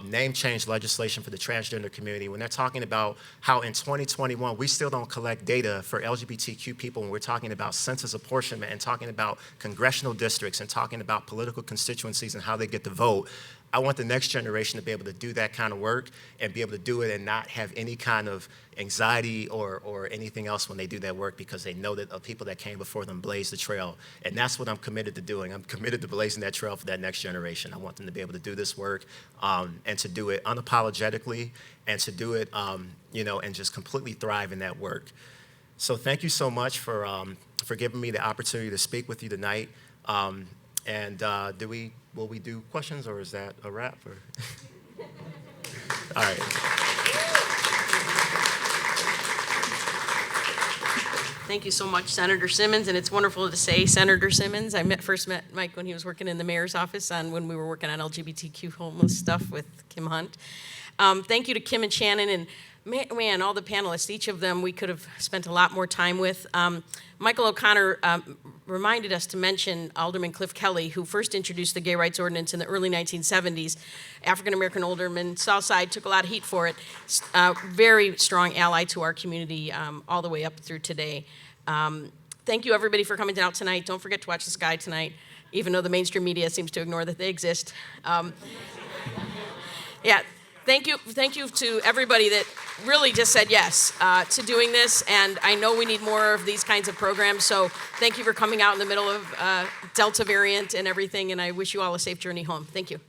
name change legislation for the transgender community, when they're talking about how in 2021 we still don't collect data for LGBTQ people, when we're talking about census apportionment and talking about congressional districts and talking about political constituencies and how they get to vote, I want the next generation to be able to do that kind of work and be able to do it and not have any kind of anxiety or anything else when they do that work, because they know that the people that came before them blazed the trail. And that's what I'm committed to doing. I'm committed to blazing that trail for that next generation. I want them to be able to do this work and to do it unapologetically and to do it, and just completely thrive in that work. So thank you so much for giving me the opportunity to speak with you tonight. Will we do questions, or is that a wrap? Or? All right. Thank you so much, Senator Simmons, and it's wonderful to say Senator Simmons. I first met Mike when he was working in the mayor's office when we were working on LGBTQ homeless stuff with Kim Hunt. Thank you to Kim and Channyn, and man, all the panelists, each of them we could have spent a lot more time with. Michael O'Connor reminded us to mention Alderman Cliff Kelly, who first introduced the gay rights ordinance in the early 1970s. African-American alderman, Southside, took a lot of heat for it. Very strong ally to our community all the way up through today. Thank you, everybody, for coming out tonight. Don't forget to watch The Sky tonight, even though the mainstream media seems to ignore that they exist. Yeah. Thank you to everybody that really just said yes to doing this, and I know we need more of these kinds of programs, so thank you for coming out in the middle of Delta variant and everything, and I wish you all a safe journey home. Thank you.